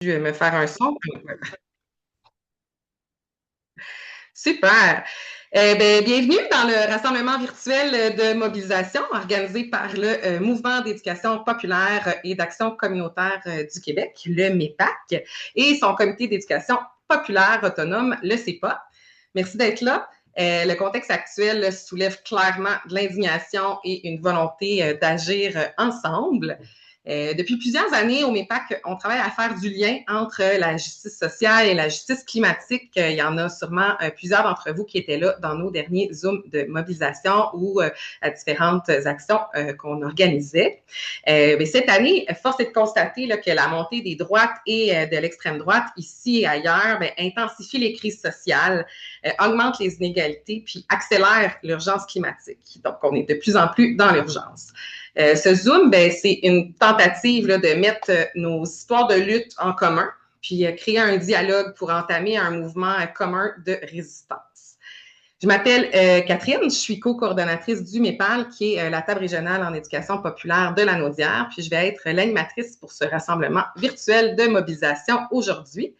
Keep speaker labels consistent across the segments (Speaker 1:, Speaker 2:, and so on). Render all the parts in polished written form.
Speaker 1: Je vais me faire un son. Super. Bienvenue dans le rassemblement virtuel de mobilisation organisé par le Mouvement d'éducation populaire et d'action communautaire du Québec, le MEPAC, et son comité d'éducation populaire autonome, le CEPA. Merci d'être là. Le contexte actuel soulève clairement de l'indignation et une volonté d'agir ensemble. Depuis plusieurs années, au MEPAC, on travaille à faire du lien entre la justice sociale et la justice climatique. Il y en a sûrement plusieurs d'entre vous qui étaient là dans nos derniers Zooms de mobilisation ou à différentes actions qu'on organisait. Mais cette année, force est de constater là, que la montée des droites et de l'extrême droite, ici et ailleurs, intensifie les crises sociales, augmente les inégalités, puis accélère l'urgence climatique. Donc, on est de plus en plus dans l'urgence. Ce Zoom, c'est une tentative là, de mettre nos histoires de lutte en commun, puis créer un dialogue pour entamer un mouvement commun de résistance. Je m'appelle Catherine, je suis co-coordonnatrice du MEPAL, qui est la table régionale en éducation populaire de la Naudière, puis je vais être l'animatrice pour ce rassemblement virtuel de mobilisation aujourd'hui.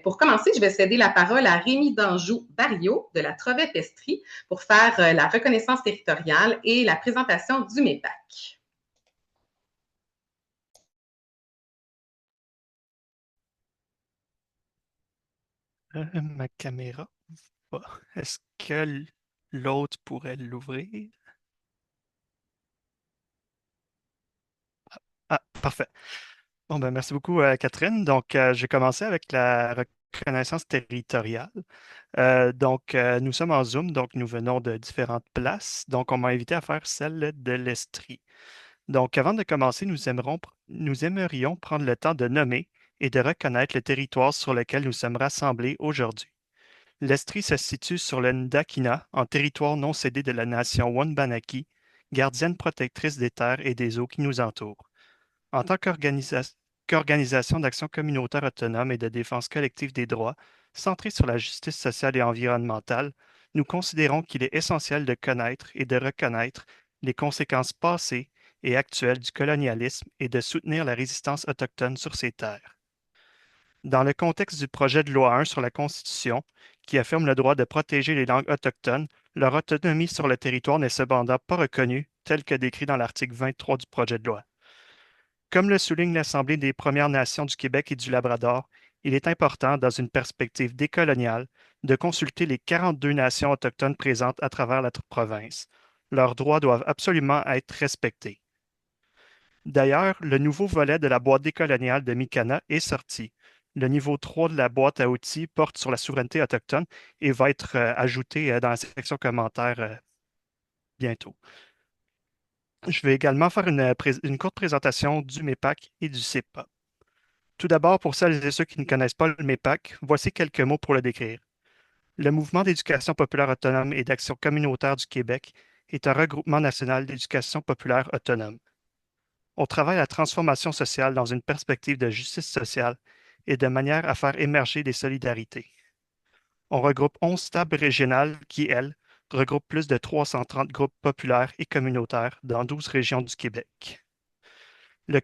Speaker 1: Pour commencer, je vais céder la parole à Rémi Danjou-Barriot de la Trovet-Pestrie pour faire la reconnaissance territoriale et la présentation du MEPAC.
Speaker 2: Ma caméra va. Est-ce que l'autre pourrait l'ouvrir? Ah, parfait. Bon, ben, merci beaucoup, Catherine. Donc, je vais commencer avec la reconnaissance territoriale. Nous sommes en Zoom, donc nous venons de différentes places. Donc, on m'a invité à faire celle de l'Estrie. Donc, avant de commencer, nous aimerions prendre le temps de nommer et de reconnaître le territoire sur lequel nous sommes rassemblés aujourd'hui. L'Estrie se situe sur le Ndakina, en territoire non cédé de la nation Wanbanaki, gardienne protectrice des terres et des eaux qui nous entourent. En tant qu'organisation d'action communautaire autonome et de défense collective des droits, centrée sur la justice sociale et environnementale, nous considérons qu'il est essentiel de connaître et de reconnaître les conséquences passées et actuelles du colonialisme et de soutenir la résistance autochtone sur ces terres. Dans le contexte du projet de loi 1 sur la Constitution, qui affirme le droit de protéger les langues autochtones, leur autonomie sur le territoire n'est cependant pas reconnue, tel que décrit dans l'article 23 du projet de loi. Comme le souligne l'Assemblée des Premières Nations du Québec et du Labrador, il est important, dans une perspective décoloniale, de consulter les 42 nations autochtones présentes à travers la province. Leurs droits doivent absolument être respectés. D'ailleurs, le nouveau volet de la boîte décoloniale de Mikana est sorti. Le niveau 3 de la boîte à outils porte sur la souveraineté autochtone et va être ajouté dans la section commentaires bientôt. Je vais également faire une courte présentation du MEPAC et du CEPA. Tout d'abord, pour celles et ceux qui ne connaissent pas le MEPAC, voici quelques mots pour le décrire. Le Mouvement d'éducation populaire autonome et d'action communautaire du Québec est un regroupement national d'éducation populaire autonome. On travaille à la transformation sociale dans une perspective de justice sociale et de manière à faire émerger des solidarités. On regroupe 11 tables régionales qui, elles, regroupent plus de 330 groupes populaires et communautaires dans 12 régions du Québec. Le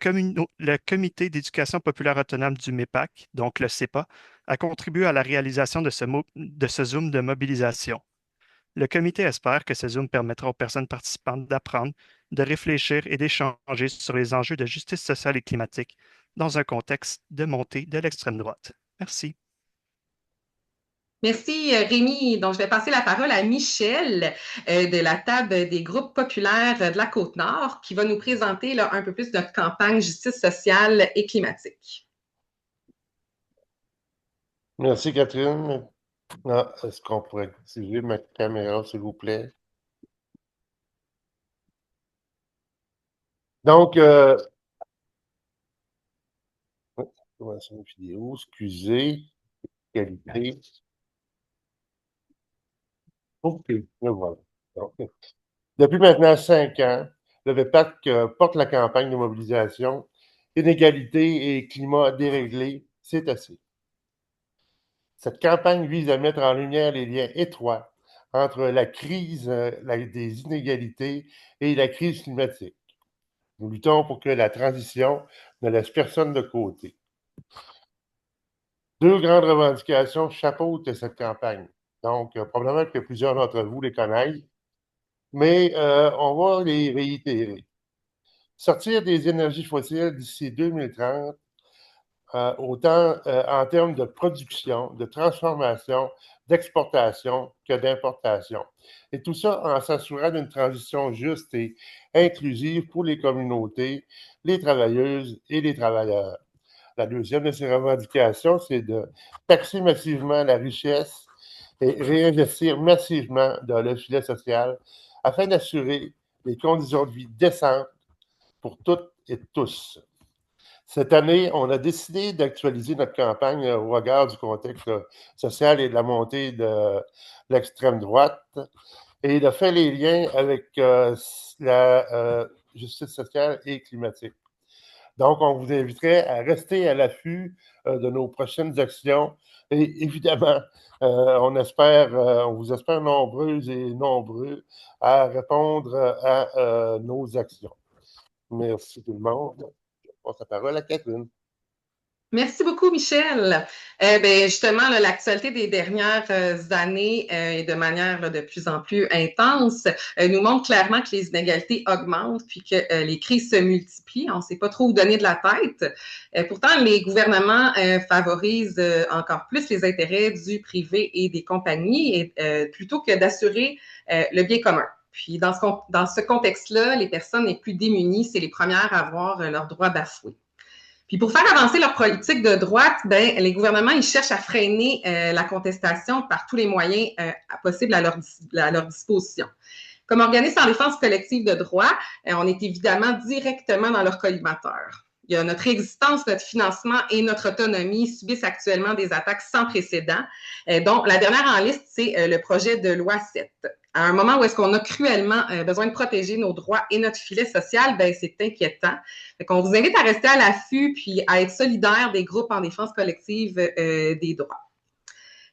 Speaker 2: Comité d'éducation populaire autonome du MEPAC, donc le CEPA, a contribué à la réalisation de ce Zoom de mobilisation. Le comité espère que ce Zoom permettra aux personnes participantes d'apprendre, de réfléchir et d'échanger sur les enjeux de justice sociale et climatique dans un contexte de montée de l'extrême droite. Merci.
Speaker 1: Merci Rémi. Donc, je vais passer la parole à Michel de la table des groupes populaires de la Côte-Nord qui va nous présenter là, un peu plus notre campagne justice sociale et climatique.
Speaker 3: Merci, Catherine. Ah, est-ce qu'on pourrait activer ma caméra, s'il vous plaît? Donc, commencer une vidéo, excusez, qualité. OK, le voilà. Donc, depuis maintenant 5 ans, le VEPAC porte la campagne de mobilisation Inégalité et climat déréglé, c'est assez. Cette campagne vise à mettre en lumière les liens étroits entre la crise des inégalités et la crise climatique. Nous luttons pour que la transition ne laisse personne de côté. Deux grandes revendications chapeautent cette campagne. Donc, probablement que plusieurs d'entre vous les connaissent, mais on va les réitérer. Sortir des énergies fossiles d'ici 2030, autant en termes de production, de transformation, d'exportation que d'importation. Et tout ça en s'assurant d'une transition juste et inclusive pour les communautés, les travailleuses et les travailleurs. La deuxième de ces revendications, c'est de taxer massivement la richesse et réinvestir massivement dans le filet social afin d'assurer des conditions de vie décentes pour toutes et tous. Cette année, on a décidé d'actualiser notre campagne au regard du contexte social et de la montée de l'extrême droite et de faire les liens avec la justice sociale et climatique. Donc, on vous inviterait à rester à l'affût de nos prochaines actions. Et évidemment, on vous espère nombreuses et nombreux à répondre à nos actions. Merci tout le monde. Je passe la parole à Catherine.
Speaker 1: Merci beaucoup, Michel. Justement, l'actualité des dernières années et de manière de plus en plus intense nous montre clairement que les inégalités augmentent puis que les crises se multiplient. On ne sait pas trop où donner de la tête. Pourtant, les gouvernements favorisent encore plus les intérêts du privé et des compagnies plutôt que d'assurer le bien commun. Puis, dans ce contexte-là, les personnes les plus démunies, c'est les premières à voir leurs droits bafoués. Puis pour faire avancer leur politique de droite, les gouvernements ils cherchent à freiner la contestation par tous les moyens possibles à leur disposition. Comme organisme en défense collective de droit, on est évidemment directement dans leur collimateur. Il y a notre existence, notre financement et notre autonomie subissent actuellement des attaques sans précédent, dont la dernière en liste, c'est le projet de loi 7. À un moment où est-ce qu'on a cruellement besoin de protéger nos droits et notre filet social, c'est inquiétant. On vous invite à rester à l'affût puis à être solidaire des groupes en défense collective des droits.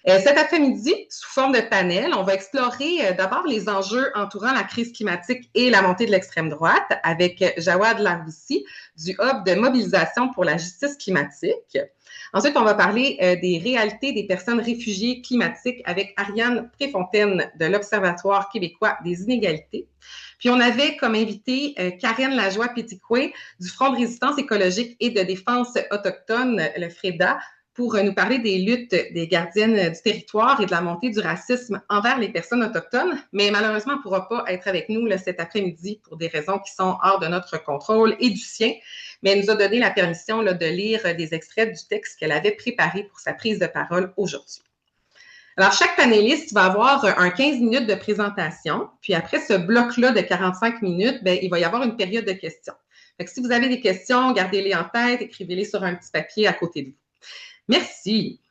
Speaker 1: Cet après-midi, sous forme de panel, on va explorer d'abord les enjeux entourant la crise climatique et la montée de l'extrême droite avec Jawad Larboussi du Hub de mobilisation pour la justice climatique. Ensuite, on va parler des réalités des personnes réfugiées climatiques avec Ariane Préfontaine de l'Observatoire québécois des inégalités. Puis on avait comme invité Karen Lajoie-Péticoué du Front de résistance écologique et de défense autochtone, le FREDA, pour nous parler des luttes des gardiennes du territoire et de la montée du racisme envers les personnes autochtones. Mais malheureusement, elle ne pourra pas être avec nous cet après-midi pour des raisons qui sont hors de notre contrôle et du sien. Mais elle nous a donné la permission de lire des extraits du texte qu'elle avait préparé pour sa prise de parole aujourd'hui. Alors, chaque panéliste va avoir un 15 minutes de présentation. Puis après ce bloc-là de 45 minutes, il va y avoir une période de questions. Fait que si vous avez des questions, gardez-les en tête, écrivez-les sur un petit papier à côté de vous. Merci.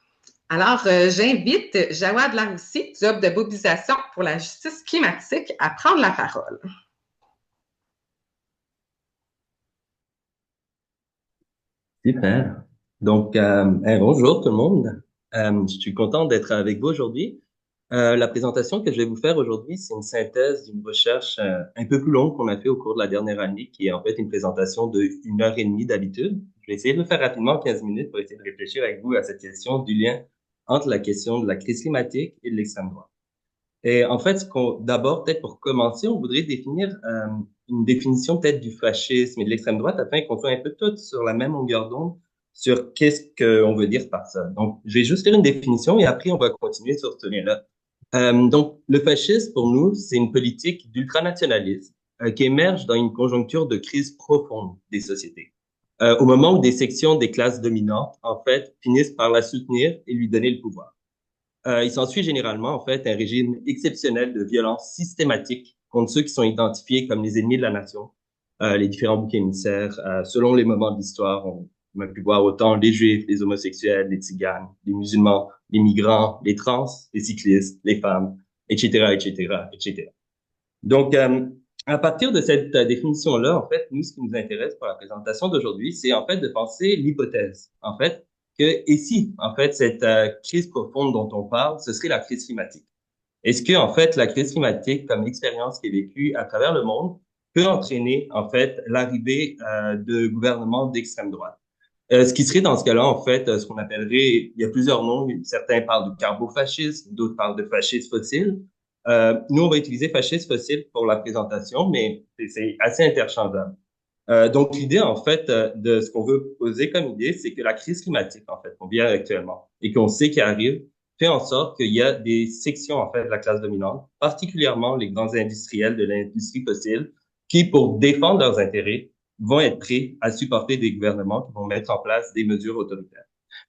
Speaker 1: Alors, j'invite Jawad Larboussi du Hub de mobilisation pour la justice climatique à prendre la parole.
Speaker 4: Super. Donc, bonjour tout le monde. Je suis content d'être avec vous aujourd'hui. La présentation que je vais vous faire aujourd'hui, c'est une synthèse d'une recherche un peu plus longue qu'on a fait au cours de la dernière année, qui est en fait une présentation de 1 heure et demie d'habitude. Je vais essayer de le faire rapidement, 15 minutes, pour essayer de réfléchir avec vous à cette question du lien entre la question de la crise climatique et de l'extrême droite. Et en fait, d'abord, peut-être pour commencer, on voudrait définir une définition peut-être du fascisme et de l'extrême droite afin qu'on soit un peu tous sur la même longueur d'onde sur qu'est-ce qu'on veut dire par ça. Donc, je vais juste faire une définition et après, on va continuer sur ce lien-là. Donc, le fascisme, pour nous, c'est une politique d'ultranationalisme qui émerge dans une conjoncture de crise profonde des sociétés. Au moment où des sections des classes dominantes, en fait, finissent par la soutenir et lui donner le pouvoir. Il s'ensuit généralement, en fait, un régime exceptionnel de violence systématique contre ceux qui sont identifiés comme les ennemis de la nation, les différents boucs émissaires. Selon les moments de l'histoire, on a pu voir autant les juifs, les homosexuels, les tziganes, les musulmans, les migrants, les trans, les cyclistes, les femmes, etc., etc., etc. Donc, à partir de cette définition-là, en fait, nous, ce qui nous intéresse pour la présentation d'aujourd'hui, c'est en fait de penser l'hypothèse, en fait, et si, en fait, cette crise profonde dont on parle, ce serait la crise climatique? Est-ce que, en fait, la crise climatique, comme expérience qui est vécue à travers le monde, peut entraîner, en fait, l'arrivée de gouvernements d'extrême droite? Ce qui serait dans ce cas-là, en fait, ce qu'on appellerait, il y a plusieurs noms, certains parlent de carbofascisme, d'autres parlent de fascisme fossile. Nous, on va utiliser fascisme fossile pour la présentation, mais c'est assez interchangeable. Donc, l'idée, en fait, de ce qu'on veut poser comme idée, c'est que la crise climatique, en fait, qu'on vit actuellement et qu'on sait qui arrive, fait en sorte qu'il y a des sections, en fait, de la classe dominante, particulièrement les grands industriels de l'industrie fossile, qui, pour défendre leurs intérêts, vont être prêts à supporter des gouvernements qui vont mettre en place des mesures autoritaires.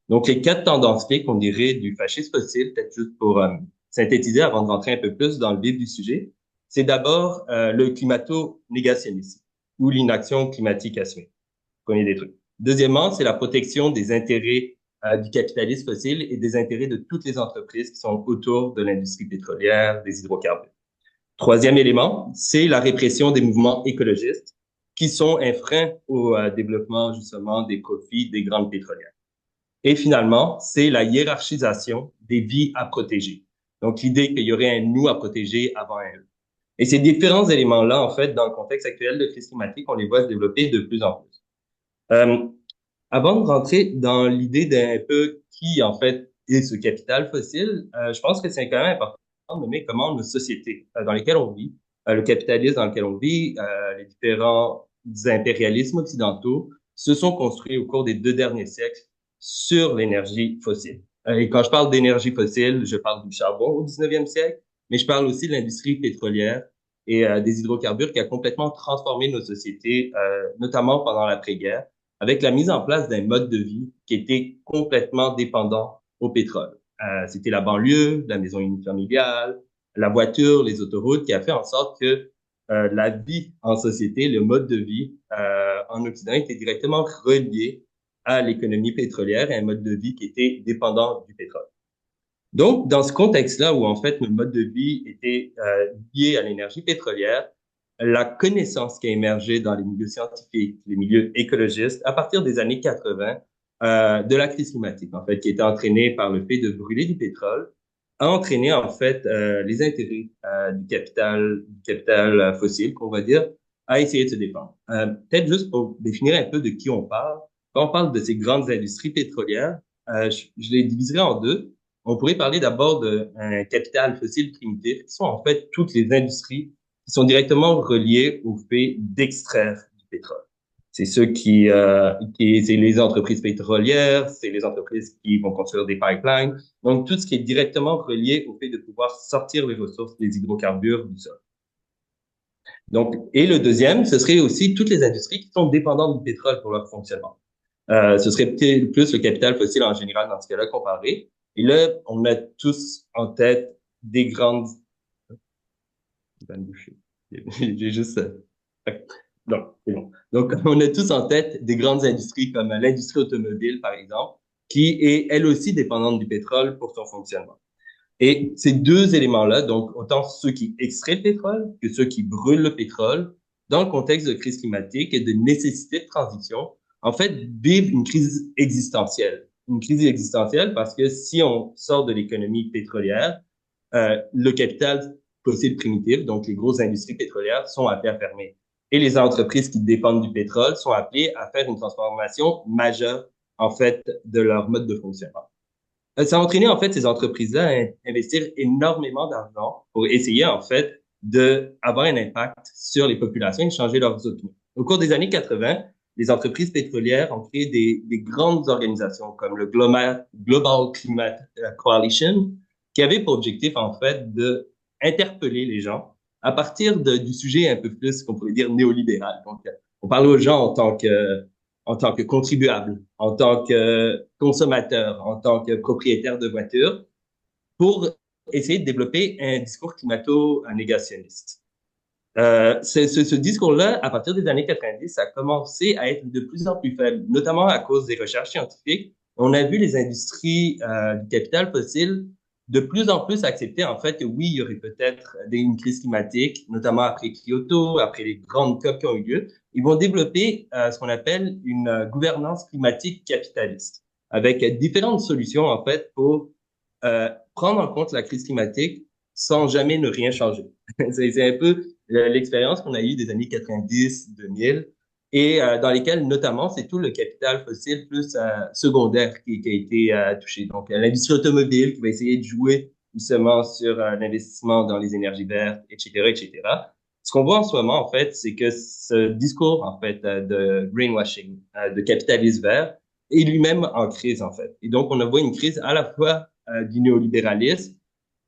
Speaker 4: Donc, les quatre tendances clés qu'on dirait du fascisme fossile, peut-être juste pour synthétiser avant de rentrer un peu plus dans le vif du sujet, c'est d'abord le climato-négationnisme ou l'inaction climatique assumée. Vous connaissez des trucs. Deuxièmement, c'est la protection des intérêts du capitalisme fossile et des intérêts de toutes les entreprises qui sont autour de l'industrie pétrolière, des hydrocarbures. Troisième élément, c'est la répression des mouvements écologistes qui sont un frein au développement justement des profits des grandes pétrolières. Et finalement, c'est la hiérarchisation des vies à protéger. Donc, l'idée qu'il y aurait un nous à protéger avant un eux. Et ces différents éléments-là, en fait, dans le contexte actuel de crise climatique, on les voit se développer de plus en plus. Avant de rentrer dans l'idée d'un peu qui, en fait, est ce capital fossile, je pense que c'est quand même important de nommer comment nos sociétés dans lesquelles on vit, le capitalisme dans lequel on vit, les différents impérialismes occidentaux se sont construits au cours des 2 derniers siècles sur l'énergie fossile. Et quand je parle d'énergie fossile, je parle du charbon au 19e siècle, mais je parle aussi de l'industrie pétrolière et des hydrocarbures qui a complètement transformé nos sociétés, notamment pendant l'après-guerre, avec la mise en place d'un mode de vie qui était complètement dépendant au pétrole. C'était la banlieue, la maison unifamiliale, la voiture, les autoroutes, qui a fait en sorte que la vie en société, le mode de vie en Occident était directement relié à l'économie pétrolière et un mode de vie qui était dépendant du pétrole. Donc, dans ce contexte-là où en fait le mode de vie était lié à l'énergie pétrolière, la connaissance qui a émergé dans les milieux scientifiques, les milieux écologistes, à partir des années 80, de la crise climatique, en fait, qui était entraînée par le fait de brûler du pétrole, a entraîné en fait les intérêts du capital fossile, qu'on va dire, à essayer de se défendre. Peut-être juste pour définir un peu de qui on parle. Quand on parle de ces grandes industries pétrolières, je les diviserai en deux. On pourrait parler d'abord d'un capital fossile primitif, qui sont en fait toutes les industries qui sont directement reliées au fait d'extraire du pétrole. C'est ceux c'est les entreprises pétrolières, c'est les entreprises qui vont construire des pipelines. Donc, tout ce qui est directement relié au fait de pouvoir sortir les ressources des hydrocarbures du sol. Donc, et le deuxième, ce serait aussi toutes les industries qui sont dépendantes du pétrole pour leur fonctionnement. Ce serait plus le capital fossile en général dans ce cas-là comparé. Et là, on a tous en tête des grandes... J'ai juste... Non, c'est bon. Donc, on a tous en tête des grandes industries comme l'industrie automobile, par exemple, qui est elle aussi dépendante du pétrole pour son fonctionnement. Et ces deux éléments-là, donc autant ceux qui extraient le pétrole que ceux qui brûlent le pétrole, dans le contexte de crise climatique et de nécessité de transition, en fait, vivent une crise existentielle. Une crise existentielle parce que si on sort de l'économie pétrolière, le capital fossile primitif, donc les grosses industries pétrolières, sont appelées à fermer. Et les entreprises qui dépendent du pétrole sont appelées à faire une transformation majeure, en fait, de leur mode de fonctionnement. Ça a entraîné, en fait, ces entreprises-là à investir énormément d'argent pour essayer, en fait, d'avoir un impact sur les populations et changer leurs opinions. Au cours des années 80, les entreprises pétrolières ont créé des grandes organisations comme le Global Climate Coalition, qui avait pour objectif, en fait, de interpeller les gens à partir du sujet un peu plus, qu'on pourrait dire, néolibéral. Donc, on parle aux gens en tant que contribuables, en tant que consommateurs, en tant que propriétaires de voitures, pour essayer de développer un discours climato-négationniste. Ce discours-là, à partir des années 90, a commencé à être de plus en plus faible, notamment à cause des recherches scientifiques. On a vu les industries du capital fossile de plus en plus accepter, en fait, que oui, il y aurait peut-être une crise climatique, notamment après Kyoto, après les grandes COP qui ont eu lieu. Ils vont développer ce qu'on appelle une gouvernance climatique capitaliste, avec différentes solutions, en fait, pour prendre en compte la crise climatique sans jamais ne rien changer. C'est un peu l'expérience qu'on a eue des années 90, 2000, et dans lesquels, notamment, c'est tout le capital fossile plus secondaire qui a été touché. Donc, l'industrie automobile qui va essayer de jouer justement sur l'investissement dans les énergies vertes, etc., etc. Ce qu'on voit en ce moment, en fait, c'est que ce discours, en fait, de greenwashing, de capitalisme vert, est lui-même en crise, en fait. Et donc, on voit une crise à la fois du néolibéralisme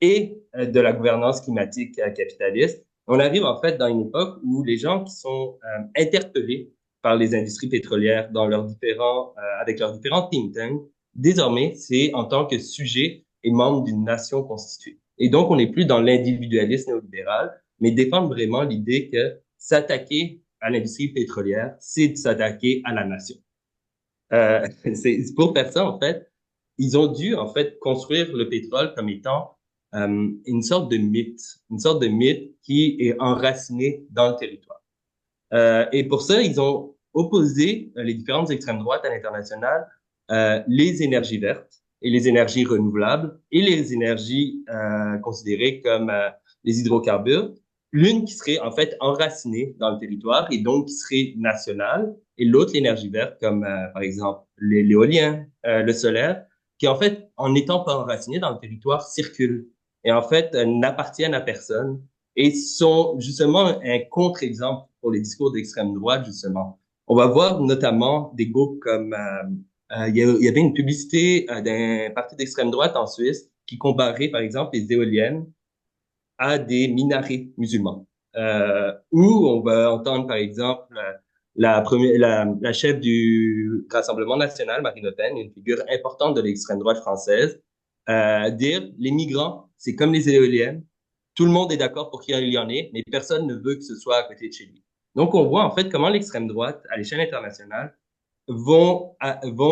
Speaker 4: et de la gouvernance climatique capitaliste. On arrive, en fait, dans une époque où les gens qui sont interpellés par les industries pétrolières dans leurs avec leurs différents think tanks, désormais, c'est en tant que sujet et membre d'une nation constituée. Et donc, on n'est plus dans l'individualisme néolibéral, mais défendre vraiment l'idée que s'attaquer à l'industrie pétrolière, c'est de s'attaquer à la nation. Pour faire ça, en fait, ils ont dû, en fait, construire le pétrole comme étant une sorte de mythe qui est enraciné dans le territoire. Et pour ça, ils ont opposé les différentes extrêmes droites à l'international, les énergies vertes et les énergies renouvelables et les énergies considérées comme les hydrocarbures. L'une qui serait en fait enracinée dans le territoire et donc qui serait nationale, et l'autre l'énergie verte comme par exemple l'éolien, le solaire, qui en fait en n'étant pas enracinée dans le territoire circulent et en fait n'appartiennent à personne et sont justement un contre-exemple pour les discours d'extrême droite, justement. On va voir notamment des groupes comme... il y avait une publicité d'un parti d'extrême droite en Suisse qui comparait, par exemple, les éoliennes à des minarets musulmans. Où on va entendre, par exemple, la chef du Rassemblement national, Marine Le Pen, une figure importante de l'extrême droite française, dire les migrants, c'est comme les éoliennes, tout le monde est d'accord pour qu'il y en ait, mais personne ne veut que ce soit à côté de chez lui. Donc, on voit en fait comment l'extrême droite, à l'échelle internationale, vont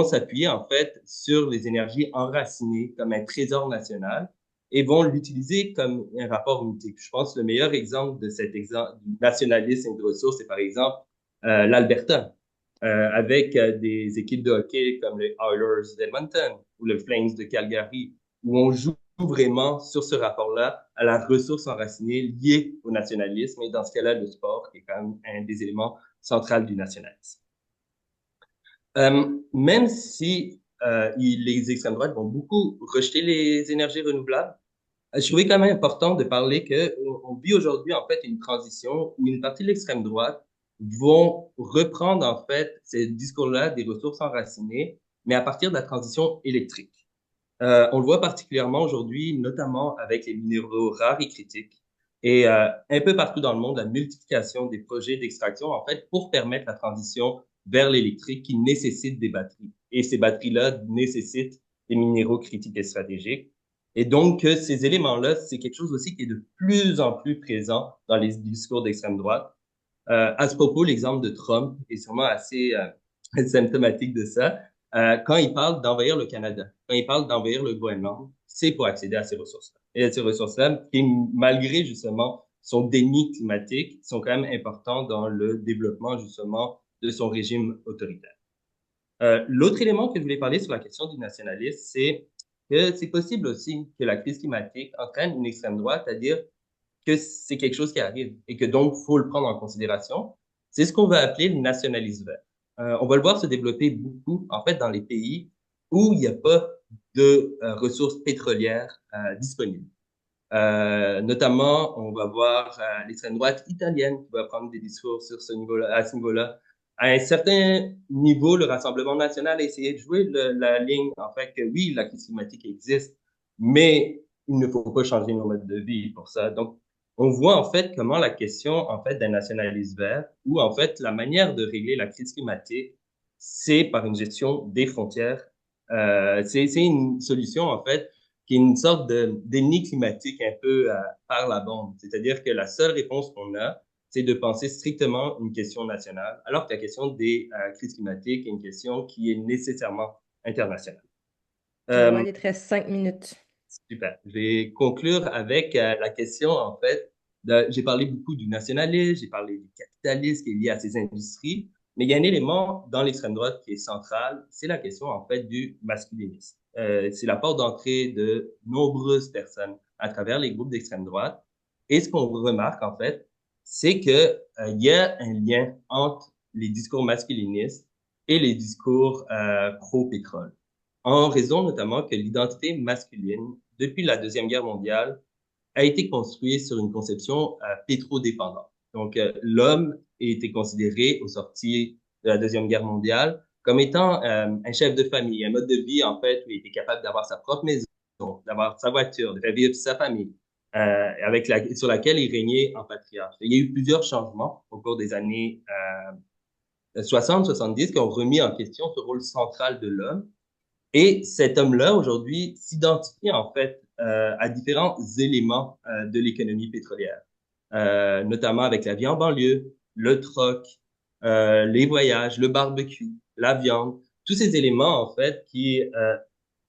Speaker 4: s'appuyer en fait sur les énergies enracinées comme un trésor national et vont l'utiliser comme un rapport mythique. Je pense que le meilleur exemple de cet exemple du nationalisme et de ressources, c'est par exemple l'Alberta, avec des équipes de hockey comme les Oilers d'Edmonton ou le Flames de Calgary, où on joue vraiment sur ce rapport-là à la ressource enracinée liée au nationalisme, et dans ce cas-là, le sport est quand même un des éléments centraux du nationalisme. Même si les extrêmes droites vont beaucoup rejeter les énergies renouvelables, je trouvais quand même important de parler que on vit aujourd'hui en fait une transition où une partie de l'extrême droite vont reprendre en fait ces discours-là des ressources enracinées, mais à partir de la transition électrique. On le voit particulièrement aujourd'hui, notamment avec les minéraux rares et critiques, et un peu partout dans le monde, la multiplication des projets d'extraction en fait pour permettre la transition vers l'électrique qui nécessite des batteries. Et ces batteries-là nécessitent des minéraux critiques et stratégiques. Et donc, ces éléments-là, c'est quelque chose aussi qui est de plus en plus présent dans les discours d'extrême droite. À ce propos, l'exemple de Trump est sûrement assez symptomatique de ça. Quand il parle d'envahir le Canada, quand il parle d'envahir le Groenland, c'est pour accéder à ces ressources-là. Et à ces ressources-là, qui, malgré justement son déni climatique, sont quand même importants dans le développement justement de son régime autoritaire. L'autre élément que je voulais parler sur la question du nationalisme, c'est que c'est possible aussi que la crise climatique entraîne une extrême droite à dire que c'est quelque chose qui arrive et que donc faut le prendre en considération. C'est ce qu'on va appeler le nationalisme vert. On va le voir se développer beaucoup, en fait, dans les pays où il n'y a pas de ressources pétrolières disponibles. Notamment, on va voir l'extrême droite italienne qui va prendre des discours sur ce niveau-là, à ce niveau-là. À un certain niveau, le Rassemblement national a essayé de jouer la ligne, en fait, que oui, la crise climatique existe, mais il ne faut pas changer nos modes de vie pour ça. Donc, on voit en fait comment la question en fait d'un nationalisme vert, ou en fait la manière de régler la crise climatique, c'est par une gestion des frontières. C'est une solution en fait qui est une sorte de déni climatique un peu par la bande. C'est-à-dire que la seule réponse qu'on a, c'est de penser strictement une question nationale, alors que la question des crises climatiques est une question qui est nécessairement internationale.
Speaker 5: Il te reste 5 minutes.
Speaker 4: Super. Je vais conclure avec la question, en fait, j'ai parlé beaucoup du nationalisme, j'ai parlé du capitalisme qui est lié à ces industries, mais il y a un élément dans l'extrême droite qui est central, c'est la question, en fait, du masculinisme. C'est la porte d'entrée de nombreuses personnes à travers les groupes d'extrême droite. Et ce qu'on remarque, en fait, c'est que il y a un lien entre les discours masculinistes et les discours pro-pétrole, en raison notamment que l'identité masculine, depuis la Deuxième Guerre mondiale, a été construite sur une conception pétrodépendante. Donc, l'homme a été considéré au sortir de la Deuxième Guerre mondiale comme étant un chef de famille, un mode de vie, en fait, où il était capable d'avoir sa propre maison, d'avoir sa voiture, de faire vivre sa famille, sur laquelle il régnait en patriarche. Il y a eu plusieurs changements au cours des années 60-70 qui ont remis en question ce rôle central de l'homme. Et cet homme-là, aujourd'hui, s'identifie en fait à différents éléments de l'économie pétrolière, notamment avec la vie en banlieue, le troc, les voyages, le barbecue, la viande, tous ces éléments en fait qui,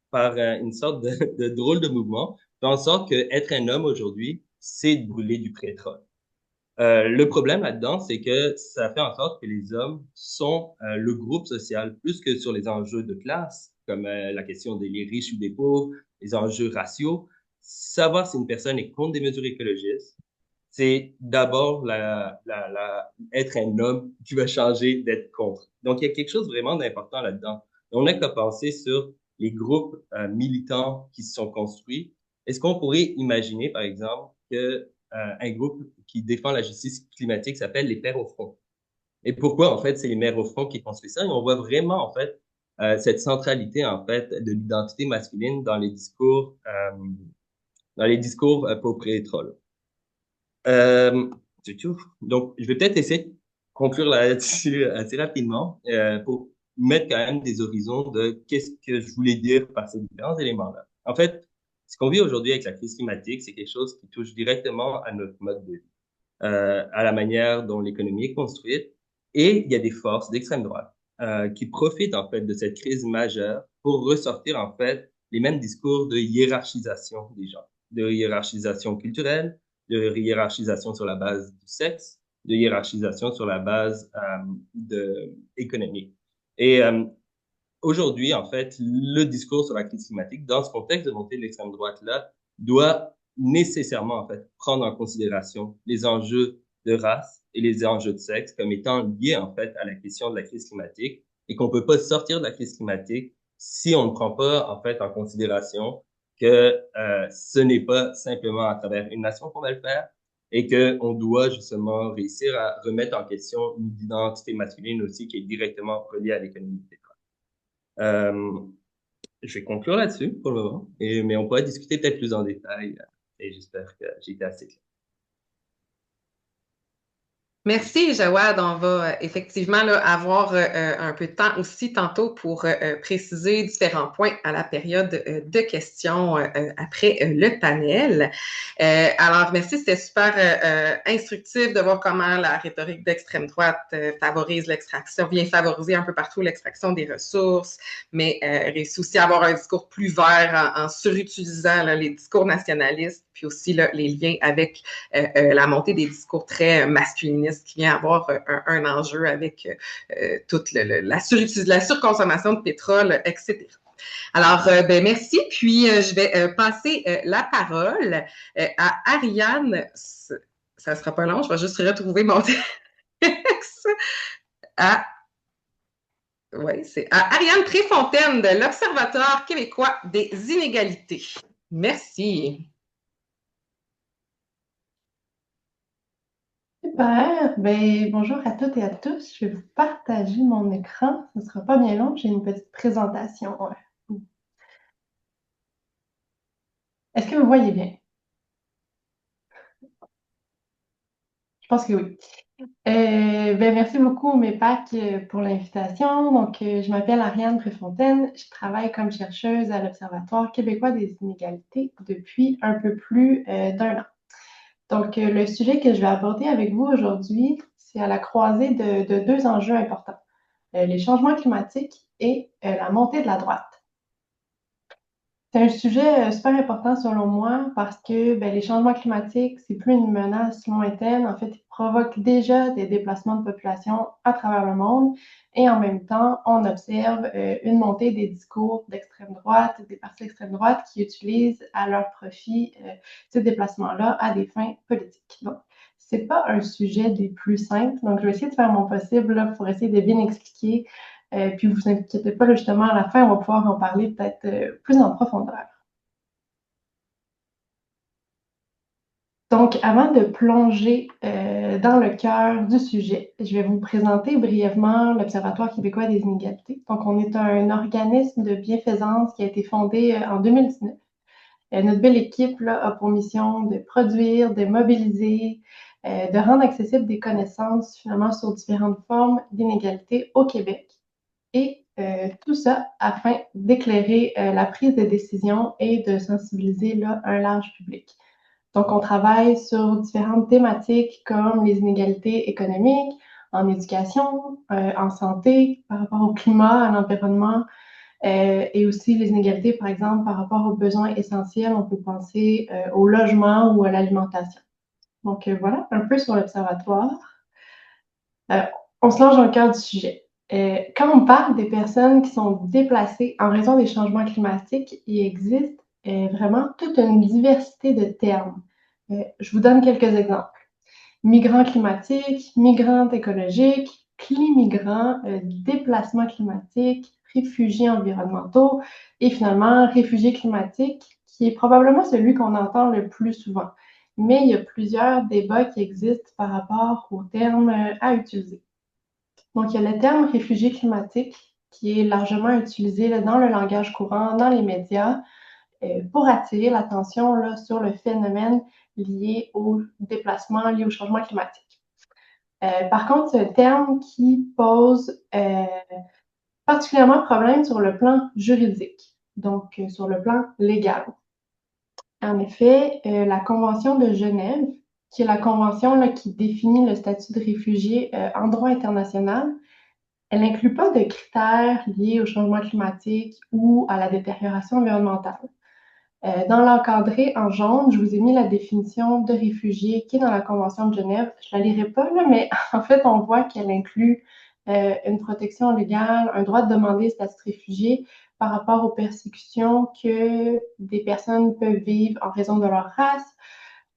Speaker 4: par une sorte de drôle de mouvement, font en sorte que être un homme aujourd'hui, c'est de brûler du pétrole. Le problème là-dedans, c'est que ça fait en sorte que les hommes sont le groupe social plus que sur les enjeux de classe, comme la question des riches ou des pauvres, les enjeux raciaux. Savoir si une personne est contre des mesures écologistes, c'est d'abord être un homme qui va changer d'être contre. Donc, il y a quelque chose vraiment d'important là-dedans. On n'a qu'à penser sur les groupes militants qui se sont construits. Est-ce qu'on pourrait imaginer, par exemple, que un groupe qui défend la justice climatique s'appelle les Pères au front? Et pourquoi, en fait, c'est les Mères au front qui construisent ça? Et on voit vraiment, en fait, cette centralité, en fait, de l'identité masculine dans les discours pour pétrole. C'est tout. Donc, je vais peut-être essayer de conclure là-dessus assez rapidement pour mettre quand même des horizons de qu'est-ce que je voulais dire par ces différents éléments-là. En fait, ce qu'on vit aujourd'hui avec la crise climatique, c'est quelque chose qui touche directement à notre mode de vie, à la manière dont l'économie est construite. Et il y a des forces d'extrême droite qui profitent en fait de cette crise majeure pour ressortir en fait les mêmes discours de hiérarchisation des gens, de hiérarchisation culturelle, de hiérarchisation sur la base du sexe, de hiérarchisation sur la base économique. Et aujourd'hui, en fait, le discours sur la crise climatique, dans ce contexte de montée de l'extrême droite-là, doit nécessairement, en fait, prendre en considération les enjeux de race et les enjeux de sexe comme étant liés, en fait, à la question de la crise climatique et qu'on peut pas sortir de la crise climatique si on ne prend pas, en fait, en considération que ce n'est pas simplement à travers une nation qu'on va le faire et que on doit justement réussir à remettre en question une identité masculine aussi qui est directement reliée à l'économie du pétrole. Je vais conclure là-dessus pour le moment, mais on pourra discuter peut-être plus en détail et j'espère que j'ai été assez clair.
Speaker 1: Merci, Jawad. On va effectivement là, avoir un peu de temps aussi tantôt pour préciser différents points à la période de questions après le panel. Alors, merci, c'était super instructif de voir comment la rhétorique d'extrême droite favorise l'extraction, vient favoriser un peu partout l'extraction des ressources, mais réussit aussi à avoir un discours plus vert en surutilisant là, les discours nationalistes, puis aussi là, les liens avec la montée des discours très masculinistes qui vient avoir un enjeu avec toute la surconsommation de pétrole, etc. Alors, ben merci. Puis, je vais passer la parole à Ariane. Ça ne sera pas long, je vais juste retrouver mon texte. C'est à Ariane Préfontaine de l'Observatoire québécois des inégalités. Merci.
Speaker 6: Super. Ben, bonjour à toutes et à tous. Je vais vous partager mon écran. Ce ne sera pas bien long. J'ai une petite présentation. Est-ce que vous voyez bien? Je pense que oui. Ben, merci beaucoup, MEPAC, pour l'invitation. Donc, je m'appelle Ariane Préfontaine. Je travaille comme chercheuse à l'Observatoire québécois des inégalités depuis un peu plus d'1 an. Donc, le sujet que je vais aborder avec vous aujourd'hui, c'est à la croisée de 2 enjeux importants, les changements climatiques et la montée de la droite. C'est un sujet super important selon moi parce que les changements climatiques, c'est plus une menace lointaine. En fait, ils provoquent déjà des déplacements de population à travers le monde et en même temps, on observe une montée des discours d'extrême droite, des partis d'extrême droite qui utilisent à leur profit ces déplacements-là à des fins politiques. Donc, c'est pas un sujet des plus simples. Donc, je vais essayer de faire mon possible là, pour essayer de bien expliquer puis vous inquiétez pas, là, justement, à la fin, on va pouvoir en parler peut-être plus en profondeur. Donc, avant de plonger dans le cœur du sujet, je vais vous présenter brièvement l'Observatoire québécois des inégalités. Donc, on est un organisme de bienfaisance qui a été fondé en 2019. Notre belle équipe là, a pour mission de produire, de mobiliser, de rendre accessibles des connaissances finalement sur différentes formes d'inégalité au Québec. Et tout ça afin d'éclairer la prise de décision et de sensibiliser là, un large public. Donc, on travaille sur différentes thématiques comme les inégalités économiques, en éducation, en santé, par rapport au climat, à l'environnement, et aussi les inégalités, par exemple, par rapport aux besoins essentiels. On peut penser au logement ou à l'alimentation. Donc, voilà un peu sur l'Observatoire. On se lance dans le cœur du sujet. Quand on parle des personnes qui sont déplacées en raison des changements climatiques, il existe vraiment toute une diversité de termes. Je vous donne quelques exemples. Migrants climatiques, migrantes écologiques, climigrants, déplacements climatiques, réfugiés environnementaux et finalement réfugiés climatiques, qui est probablement celui qu'on entend le plus souvent. Mais il y a plusieurs débats qui existent par rapport aux termes à utiliser. Donc, il y a le terme réfugié climatique qui est largement utilisé là, dans le langage courant, dans les médias, pour attirer l'attention là, sur le phénomène lié au déplacement, lié au changement climatique. Par contre, c'est un terme qui pose particulièrement problème sur le plan juridique, donc sur le plan légal. En effet, la Convention de Genève, qui est la convention là, qui définit le statut de réfugié en droit international, elle n'inclut pas de critères liés au changement climatique ou à la détérioration environnementale. Dans l'encadré en jaune, je vous ai mis la définition de réfugié qui est dans la Convention de Genève. Je ne la lirai pas, là, mais en fait, on voit qu'elle inclut une protection légale, un droit de demander statut de réfugié par rapport aux persécutions que des personnes peuvent vivre en raison de leur race,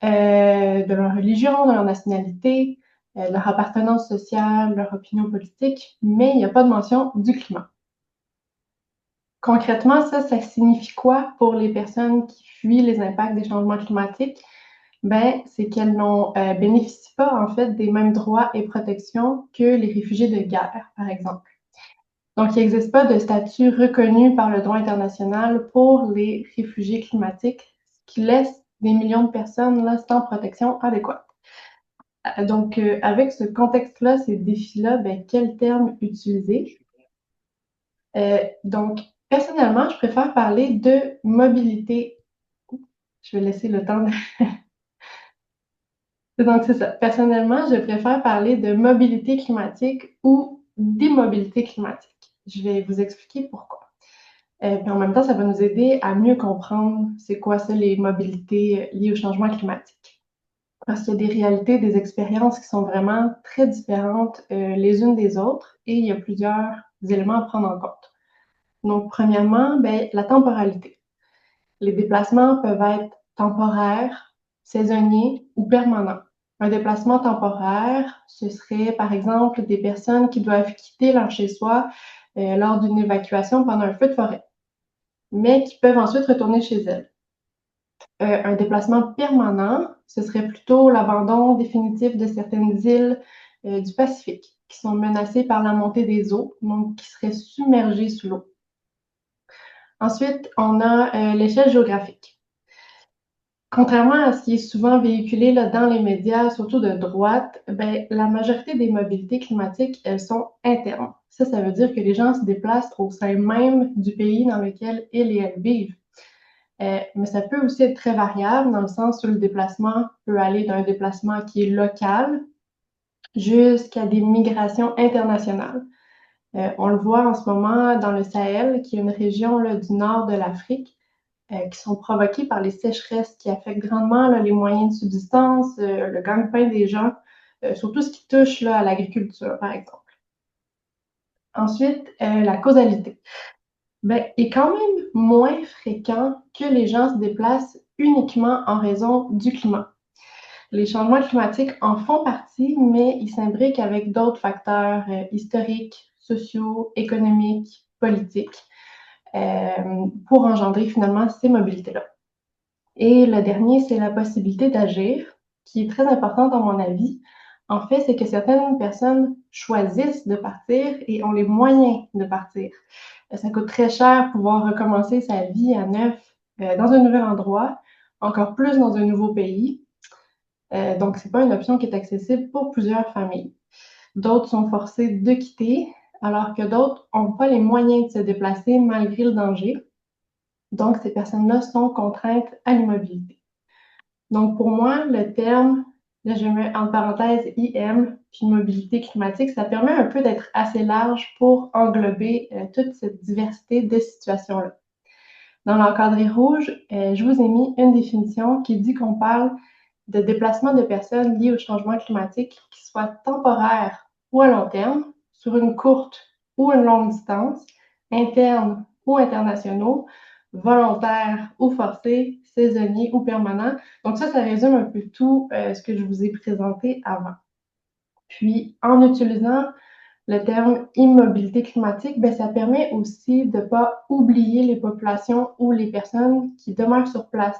Speaker 6: de leur religion, de leur nationalité, leur appartenance sociale, leur opinion politique, mais il n'y a pas de mention du climat. Concrètement, ça signifie quoi pour les personnes qui fuient les impacts des changements climatiques? C'est qu'elles n'ont bénéficient pas en fait des mêmes droits et protections que les réfugiés de guerre, par exemple. Donc, il n'existe pas de statut reconnu par le droit international pour les réfugiés climatiques, ce qui laisse des millions de personnes là, sans protection adéquate. Donc, avec ce contexte-là, ces défis-là, quel terme utiliser? Donc, personnellement, je préfère parler de mobilité. Je vais laisser le temps de... Donc, c'est ça. Personnellement, je préfère parler de mobilité climatique ou d'immobilité climatique. Je vais vous expliquer pourquoi. Puis en même temps, ça va nous aider à mieux comprendre c'est quoi ça, les mobilités liées au changement climatique. Parce qu'il y a des réalités, des expériences qui sont vraiment très différentes les unes des autres et il y a plusieurs éléments à prendre en compte. Donc, premièrement, la temporalité. Les déplacements peuvent être temporaires, saisonniers ou permanents. Un déplacement temporaire, ce serait par exemple des personnes qui doivent quitter leur chez-soi lors d'une évacuation pendant un feu de forêt, mais qui peuvent ensuite retourner chez elles. Un déplacement permanent, ce serait plutôt l'abandon définitif de certaines îles du Pacifique qui sont menacées par la montée des eaux, donc qui seraient submergées sous l'eau. Ensuite, on a l'échelle géographique. Contrairement à ce qui est souvent véhiculé là, dans les médias, surtout de droite, la majorité des mobilités climatiques, elles sont internes. Ça veut dire que les gens se déplacent au sein même du pays dans lequel ils et elles vivent. Mais ça peut aussi être très variable dans le sens où le déplacement peut aller d'un déplacement qui est local jusqu'à des migrations internationales. On le voit en ce moment dans le Sahel, qui est une région là, du nord de l'Afrique. qui sont provoquées par les sécheresses qui affectent grandement là, les moyens de subsistance, le gagne-pain des gens, surtout ce qui touche là, à l'agriculture, par exemple. Ensuite, la causalité. Ben, il est quand même moins fréquent que les gens se déplacent uniquement en raison du climat. Les changements climatiques en font partie, mais ils s'imbriquent avec d'autres facteurs historiques, sociaux, économiques, politiques, pour engendrer finalement ces mobilités-là. Et le dernier, c'est la possibilité d'agir, qui est très importante à mon avis. En fait, c'est que certaines personnes choisissent de partir et ont les moyens de partir. Ça coûte très cher pouvoir recommencer sa vie à neuf dans un nouvel endroit, encore plus dans un nouveau pays. Donc, c'est pas une option qui est accessible pour plusieurs familles. D'autres sont forcés de quitter, alors que d'autres n'ont pas les moyens de se déplacer malgré le danger. Donc, ces personnes-là sont contraintes à l'immobilité. Donc, pour moi, le terme, là, je mets en parenthèse IM, puis mobilité climatique, ça permet un peu d'être assez large pour englober toute cette diversité de situations-là. Dans l'encadré rouge, je vous ai mis une définition qui dit qu'on parle de déplacement de personnes liées au changement climatique qui soient temporaires ou à long terme, sur une courte ou une longue distance, internes ou internationaux, volontaires ou forcés, saisonniers ou permanents. Donc ça résume un peu tout ce que je vous ai présenté avant. Puis, en utilisant le terme immobilité climatique, ben, ça permet aussi de ne pas oublier les populations ou les personnes qui demeurent sur place,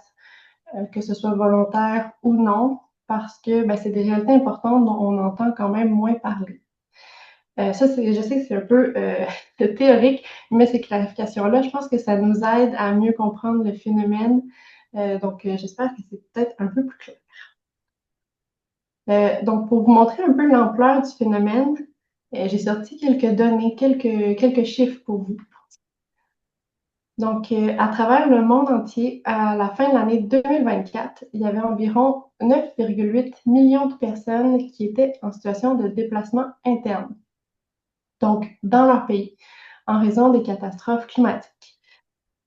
Speaker 6: que ce soit volontaire ou non, parce que ben, c'est des réalités importantes dont on entend quand même moins parler. Je sais que c'est un peu théorique, mais ces clarifications-là, je pense que ça nous aide à mieux comprendre le phénomène. Donc, j'espère que c'est peut-être un peu plus clair. Donc, pour vous montrer un peu l'ampleur du phénomène, j'ai sorti quelques données, quelques chiffres pour vous. Donc, à travers le monde entier, à la fin de l'année 2024, il y avait environ 9,8 millions de personnes qui étaient en situation de déplacement interne, donc dans leur pays, en raison des catastrophes climatiques.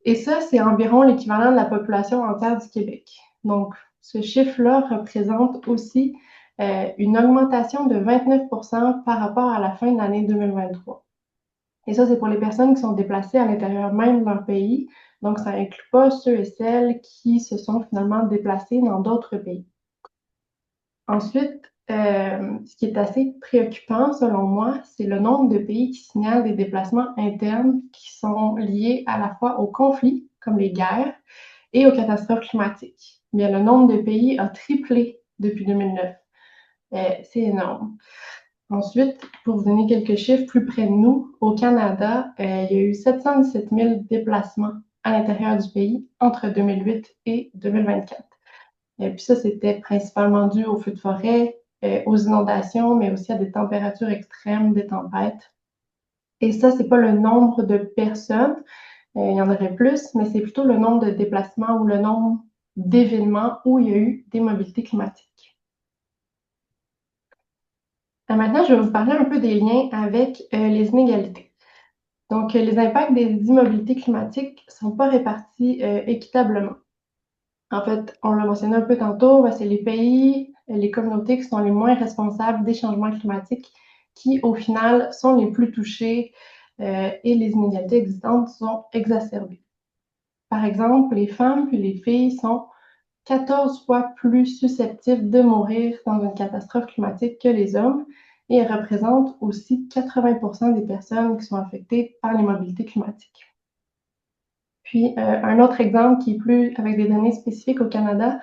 Speaker 6: Et ça, c'est environ l'équivalent de la population entière du Québec. Donc, ce chiffre-là représente aussi une augmentation de 29% par rapport à la fin de l'année 2023. Et ça, c'est pour les personnes qui sont déplacées à l'intérieur même de leur pays. Donc, ça n'inclut pas ceux et celles qui se sont finalement déplacés dans d'autres pays. Ensuite, ce qui est assez préoccupant, selon moi, c'est le nombre de pays qui signalent des déplacements internes qui sont liés à la fois aux conflits, comme les guerres, et aux catastrophes climatiques. Bien, le nombre de pays a triplé depuis 2009. C'est énorme. Ensuite, pour vous donner quelques chiffres plus près de nous, au Canada, il y a eu 717 000 déplacements à l'intérieur du pays entre 2008 et 2024. Et puis ça, c'était principalement dû aux feux de forêt, aux inondations, mais aussi à des températures extrêmes, des tempêtes. Et ça, c'est pas le nombre de personnes, il y en aurait plus, mais c'est plutôt le nombre de déplacements ou le nombre d'événements où il y a eu des mobilités climatiques. Maintenant, je vais vous parler un peu des liens avec les inégalités. Donc, les impacts des immobilités climatiques ne sont pas répartis équitablement. En fait, on l'a mentionné un peu tantôt, c'est les pays, les communautés qui sont les moins responsables des changements climatiques qui, au final, sont les plus touchés et les inégalités existantes sont exacerbées. Par exemple, les femmes puis les filles sont 14 fois plus susceptibles de mourir dans une catastrophe climatique que les hommes et elles représentent aussi 80% des personnes qui sont affectées par les mobilités climatiques. Puis, un autre exemple qui est plus avec des données spécifiques au Canada,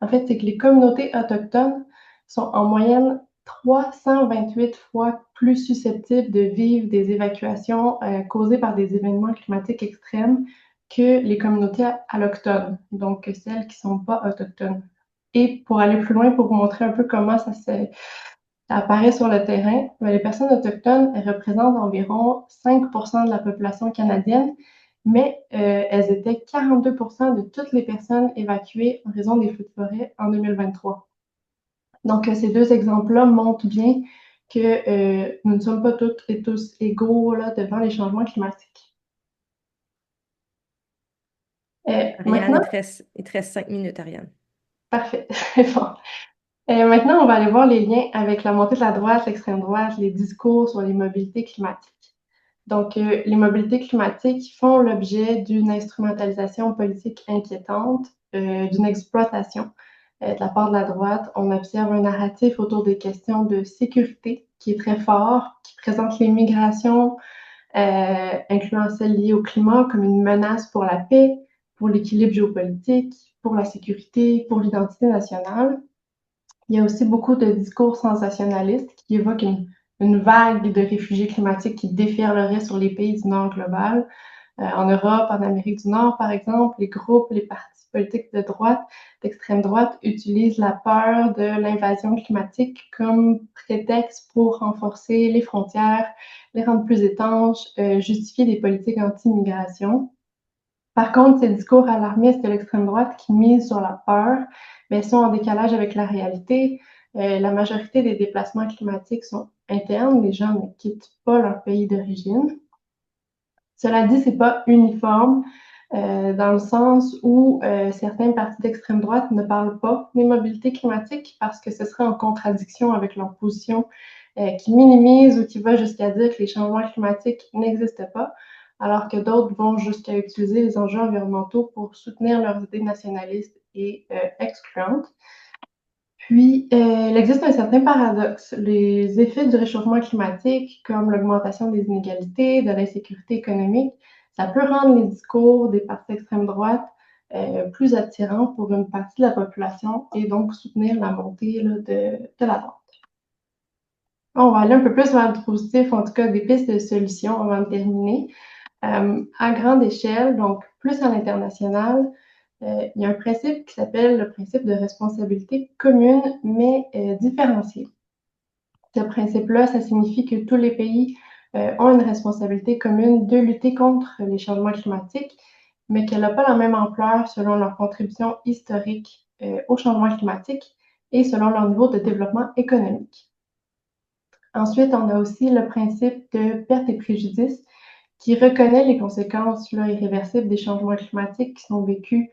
Speaker 6: en fait, c'est que les communautés autochtones sont en moyenne 328 fois plus susceptibles de vivre des évacuations causées par des événements climatiques extrêmes que les communautés allochtones, donc celles qui ne sont pas autochtones. Et pour aller plus loin, pour vous montrer un peu comment ça apparaît sur le terrain, les personnes autochtones représentent environ 5% de la population canadienne, mais elles étaient 42% de toutes les personnes évacuées en raison des feux de forêt en 2023. Donc, ces deux exemples-là montrent bien que nous ne sommes pas toutes et tous égaux là, devant les changements climatiques.
Speaker 5: Ariane,
Speaker 6: Maintenant,
Speaker 5: il te reste 5 minutes, Ariane.
Speaker 6: parfait, c'est bon. Maintenant, on va aller voir les liens avec la montée de la droite, l'extrême droite, les discours sur les mobilités climatiques. Donc, les mobilités climatiques font l'objet d'une instrumentalisation politique inquiétante, d'une exploitation de la part de la droite. On observe un narratif autour des questions de sécurité qui est très fort, qui présente les migrations, incluant celles liées au climat, comme une menace pour la paix, pour l'équilibre géopolitique, pour la sécurité, pour l'identité nationale. Il y a aussi beaucoup de discours sensationnalistes qui évoquent une vague de réfugiés climatiques qui déferlerait sur les pays du Nord global. En Europe, en Amérique du Nord, par exemple, les groupes, les partis politiques de droite, d'extrême droite, utilisent la peur de l'invasion climatique comme prétexte pour renforcer les frontières, les rendre plus étanches, justifier des politiques anti-immigration. Par contre, ces discours alarmistes de l'extrême droite qui misent sur la peur, mais sont en décalage avec la réalité. La majorité des déplacements climatiques sont internes, les gens ne quittent pas leur pays d'origine. Cela dit, c'est pas uniforme dans le sens où certains partis d'extrême droite ne parlent pas des mobilités climatiques parce que ce serait en contradiction avec leur position qui minimise ou qui va jusqu'à dire que les changements climatiques n'existent pas, alors que d'autres vont jusqu'à utiliser les enjeux environnementaux pour soutenir leurs idées nationalistes et excluantes. Puis, il existe un certain paradoxe. Les effets du réchauffement climatique, comme l'augmentation des inégalités, de l'insécurité économique, ça peut rendre les discours des partis d'extrême droite plus attirants pour une partie de la population et donc soutenir la montée là, de la droite. On va aller un peu plus vers le positif, en tout cas des pistes de solutions avant de terminer. À grande échelle, donc plus à l'international, il y a un principe qui s'appelle le principe de responsabilité commune, mais différenciée. Ce principe-là, ça signifie que tous les pays ont une responsabilité commune de lutter contre les changements climatiques, mais qu'elle n'a pas la même ampleur selon leur contribution historique au changement climatique et selon leur niveau de développement économique. Ensuite, on a aussi le principe de perte et préjudice qui reconnaît les conséquences là, irréversibles des changements climatiques qui sont vécus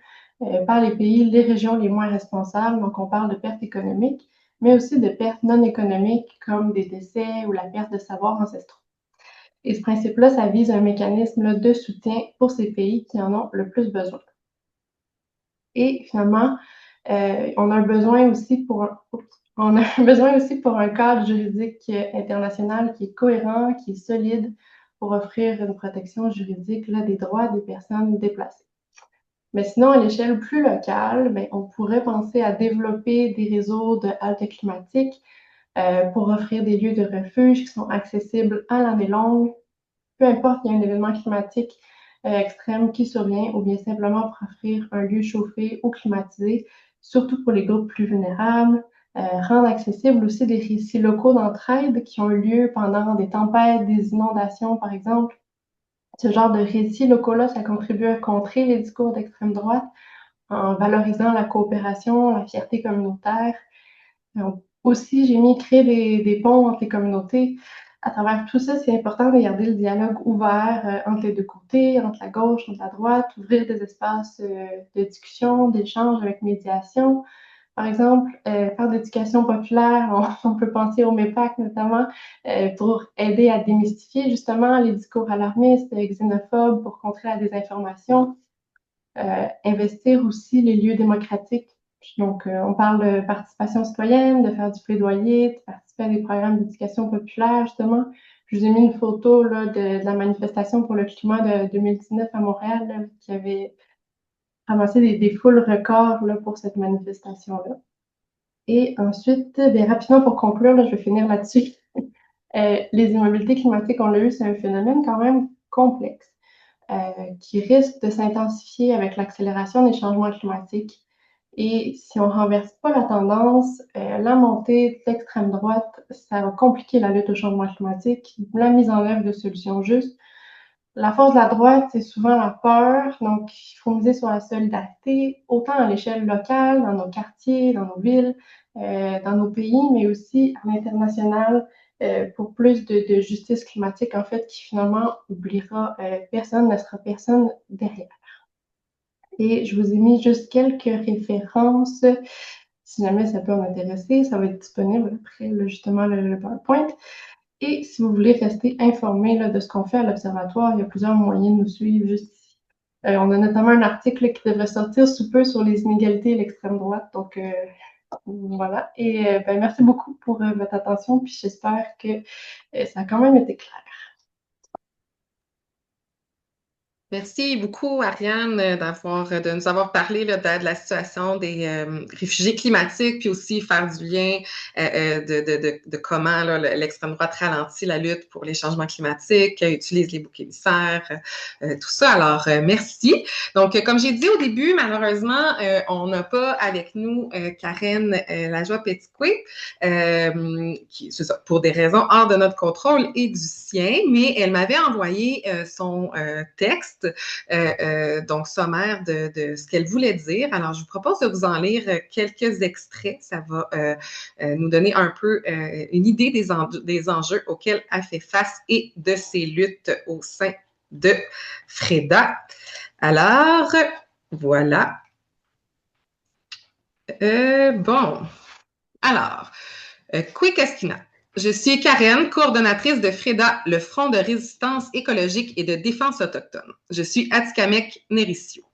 Speaker 6: par les pays, les régions les moins responsables. Donc, on parle de pertes économiques, mais aussi de pertes non économiques comme des décès ou la perte de savoirs ancestraux. Et ce principe-là, ça vise un mécanisme là, de soutien pour ces pays qui en ont le plus besoin. Et finalement, on a besoin aussi pour un cadre juridique international qui est cohérent, qui est solide pour offrir une protection juridique là, des droits des personnes déplacées. Mais sinon, à l'échelle plus locale, ben, on pourrait penser à développer des réseaux de haltes climatiques pour offrir des lieux de refuge qui sont accessibles à l'année longue, peu importe qu'il y a un événement climatique extrême qui survient, ou bien simplement pour offrir un lieu chauffé ou climatisé, surtout pour les groupes plus vulnérables, rendre accessibles aussi des récits locaux d'entraide qui ont eu lieu pendant des tempêtes, des inondations, par exemple. Ce genre de récits locaux-là, ça contribue à contrer les discours d'extrême droite en valorisant la coopération, la fierté communautaire. Aussi, j'ai mis créer des ponts entre les communautés. À travers tout ça, c'est important de garder le dialogue ouvert entre les deux côtés, entre la gauche, entre la droite, ouvrir des espaces de discussion, d'échange avec médiation. Par exemple, faire de l'éducation populaire, on peut penser au MEPAC notamment, pour aider à démystifier justement les discours alarmistes, xénophobes, pour contrer la désinformation. Investir aussi les lieux démocratiques. Donc, on parle de participation citoyenne, de faire du plaidoyer, de participer à des programmes d'éducation populaire, justement. Je vous ai mis une photo là, de la manifestation pour le climat de 2019 à Montréal, là, qui avait ramassé des foules records là, pour cette manifestation-là. Et ensuite, bien, rapidement pour conclure, là, je vais finir là-dessus. Les immobilités climatiques, on l'a vu, c'est un phénomène quand même complexe qui risque de s'intensifier avec l'accélération des changements climatiques. Et si on ne renverse pas la tendance, la montée de l'extrême droite, ça va compliquer la lutte au changement climatique, la mise en œuvre de solutions justes. La force de la droite, c'est souvent la peur, donc il faut miser sur la solidarité, autant à l'échelle locale, dans nos quartiers, dans nos villes, dans nos pays, mais aussi à l'international pour plus de justice climatique, en fait, qui finalement oubliera personne, ne sera personne derrière. Et je vous ai mis juste quelques références. Si jamais ça peut en intéresser, ça va être disponible après, là, justement, le PowerPoint. Et si vous voulez rester informé là, de ce qu'on fait à l'Observatoire, il y a plusieurs moyens de nous suivre juste ici. On a notamment un article qui devrait sortir sous peu sur les inégalités et l'extrême droite. Donc, voilà. Et merci beaucoup pour votre attention. Puis j'espère que ça a quand même été clair.
Speaker 1: Merci beaucoup, Ariane, de nous avoir parlé là, de la situation des réfugiés climatiques, puis aussi faire du lien de comment là, l'extrême droite ralentit la lutte pour les changements climatiques, utilise les boucs émissaires, tout ça. Alors, merci. Donc, comme j'ai dit au début, malheureusement, on n'a pas avec nous Karen Lajoie-Petitcoué, qui, c'est ça, pour des raisons hors de notre contrôle et du sien, mais elle m'avait envoyé son texte, donc sommaire de ce qu'elle voulait dire. Alors, je vous propose de vous en lire quelques extraits. Ça va nous donner un peu une idée des enjeux auxquels elle fait face et de ses luttes au sein de Freda. Alors, voilà. Bon. Alors, Kwekaskina. Je suis Karen, coordonnatrice de FREDA, le Front de résistance écologique et de défense autochtone. Je suis Atikamekw-Nerisio.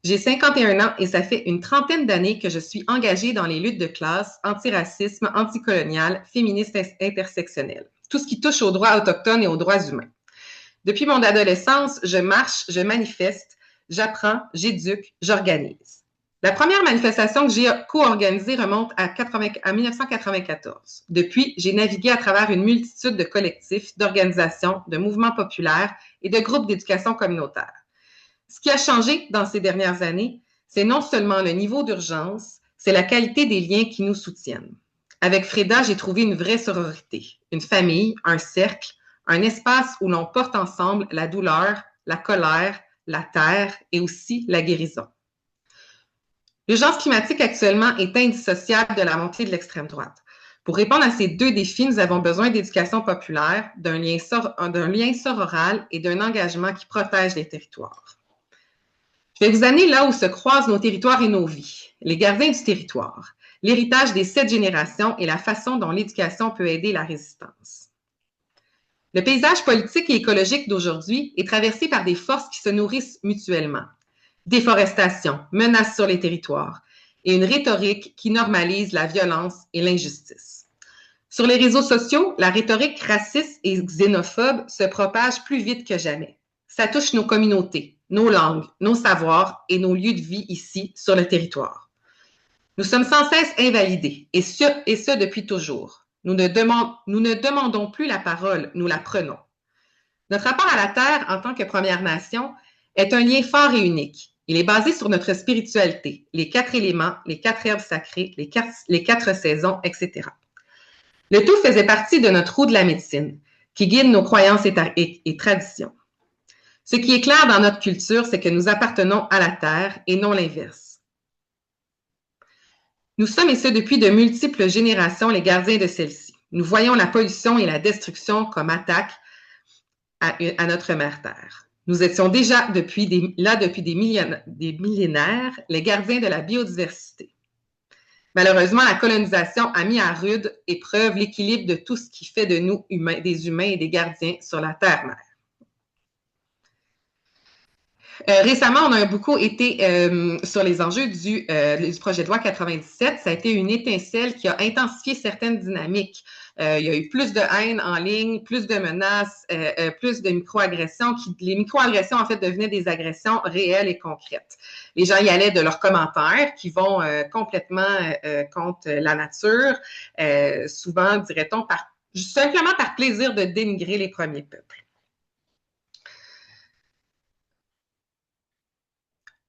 Speaker 1: J'ai 51 ans et ça fait une trentaine d'années que je suis engagée dans les luttes de classe, antiracisme, anticolonial, féministe intersectionnelle. Tout ce qui touche aux droits autochtones et aux droits humains. Depuis mon adolescence, je marche, je manifeste, j'apprends, j'éduque, j'organise. La première manifestation que j'ai co-organisée remonte à 1994. Depuis, j'ai navigué à travers une multitude de collectifs, d'organisations, de mouvements populaires et de groupes d'éducation communautaire. Ce qui a changé dans ces dernières années, c'est non seulement le niveau d'urgence, c'est la qualité des liens qui nous soutiennent. Avec Freda, j'ai trouvé une vraie sororité, une famille, un cercle, un espace où l'on porte ensemble la douleur, la colère, la terre et aussi la guérison. L'urgence climatique actuellement est indissociable de la montée de l'extrême droite. Pour répondre à ces deux défis, nous avons besoin d'éducation populaire, d'un lien sororal et d'un engagement qui protège les territoires. Je vais vous amener là où se croisent nos territoires et nos vies, les gardiens du territoire, l'héritage des 7 générations et la façon dont l'éducation peut aider la résistance. Le paysage politique et écologique d'aujourd'hui est traversé par des forces qui se nourrissent mutuellement. Déforestation, menaces sur les territoires et une rhétorique qui normalise la violence et l'injustice. Sur les réseaux sociaux, la rhétorique raciste et xénophobe se propage plus vite que jamais. Ça touche nos communautés, nos langues, nos savoirs et nos lieux de vie ici, sur le territoire. Nous sommes sans cesse invalidés, et ce depuis toujours. Nous ne demandons plus la parole, nous la prenons. Notre rapport à la Terre en tant que Première Nation est un lien fort et unique. Il est basé sur notre spiritualité, les 4 éléments, les 4 herbes sacrées, les 4 saisons, etc. Le tout faisait partie de notre roue de la médecine, qui guide nos croyances et traditions. Ce qui est clair dans notre culture, c'est que nous appartenons à la Terre et non l'inverse. Nous sommes, et ce depuis de multiples générations, les gardiens de celle-ci. Nous voyons la pollution et la destruction comme attaque à notre mère Terre. Nous étions déjà depuis des millénaires les gardiens de la biodiversité. Malheureusement, la colonisation a mis à rude épreuve l'équilibre de tout ce qui fait de nous des humains et des gardiens sur la Terre-mère. Récemment, on a beaucoup été sur les enjeux du projet de loi 97. Ça a été une étincelle qui a intensifié certaines dynamiques. Il y a eu plus de haine en ligne, plus de menaces, plus de microagressions. Les microagressions, en fait, devenaient des agressions réelles et concrètes. Les gens y allaient de leurs commentaires qui vont complètement contre la nature, souvent, dirait-on, simplement par plaisir de dénigrer les premiers peuples.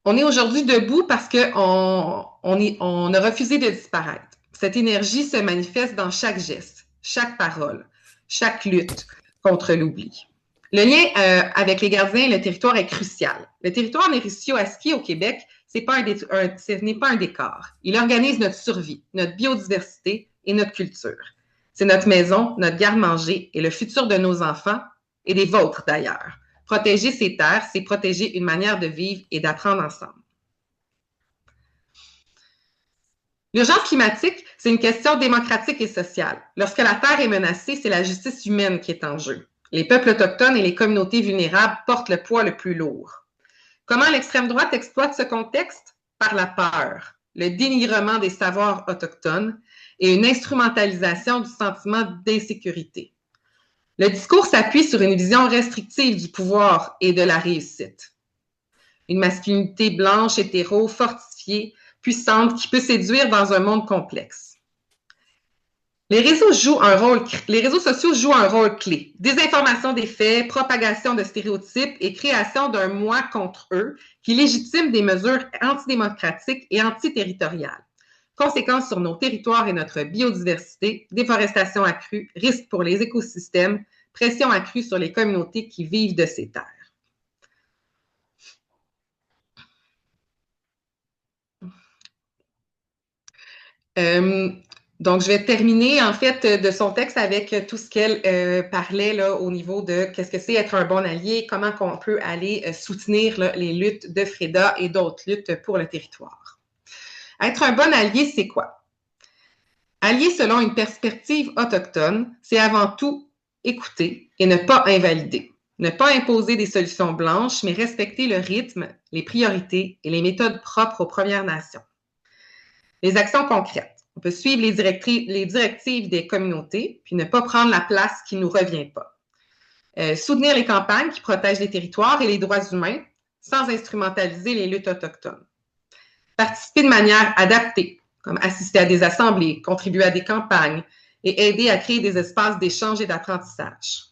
Speaker 1: On est aujourd'hui debout parce qu'on a refusé de disparaître. Cette énergie se manifeste dans chaque geste, chaque parole, chaque lutte contre l'oubli. Le lien avec les gardiens et le territoire est crucial. Le territoire Nerisio-Aski au Québec, ce n'est pas un décor. Il organise notre survie, notre biodiversité et notre culture. C'est notre maison, notre garde-manger et le futur de nos enfants et des vôtres d'ailleurs. Protéger ces terres, c'est protéger une manière de vivre et d'apprendre ensemble. L'urgence climatique, c'est une question démocratique et sociale. Lorsque la Terre est menacée, c'est la justice humaine qui est en jeu. Les peuples autochtones et les communautés vulnérables portent le poids le plus lourd. Comment l'extrême droite exploite ce contexte? Par la peur, le dénigrement des savoirs autochtones et une instrumentalisation du sentiment d'insécurité. Le discours s'appuie sur une vision restrictive du pouvoir et de la réussite. Une masculinité blanche, hétéro, fortifiée, puissante, qui peut séduire dans un monde complexe. Les réseaux sociaux jouent un rôle clé. Désinformation des faits, propagation de stéréotypes et création d'un moi contre eux qui légitime des mesures antidémocratiques et antiterritoriales. Conséquences sur nos territoires et notre biodiversité, déforestation accrue, risques pour les écosystèmes, pression accrue sur les communautés qui vivent de ces terres. Donc, je vais terminer, en fait, de son texte avec tout ce qu'elle parlait là, au niveau de qu'est-ce que c'est être un bon allié, comment on peut aller soutenir là, les luttes de Freda et d'autres luttes pour le territoire. Être un bon allié, c'est quoi? Allier selon une perspective autochtone, c'est avant tout écouter et ne pas invalider. Ne pas imposer des solutions blanches, mais respecter le rythme, les priorités et les méthodes propres aux Premières Nations. Les actions concrètes. On peut suivre les directives des communautés, puis ne pas prendre la place qui ne nous revient pas. Soutenir les campagnes qui protègent les territoires et les droits humains sans instrumentaliser les luttes autochtones. Participer de manière adaptée, comme assister à des assemblées, contribuer à des campagnes et aider à créer des espaces d'échange et d'apprentissage.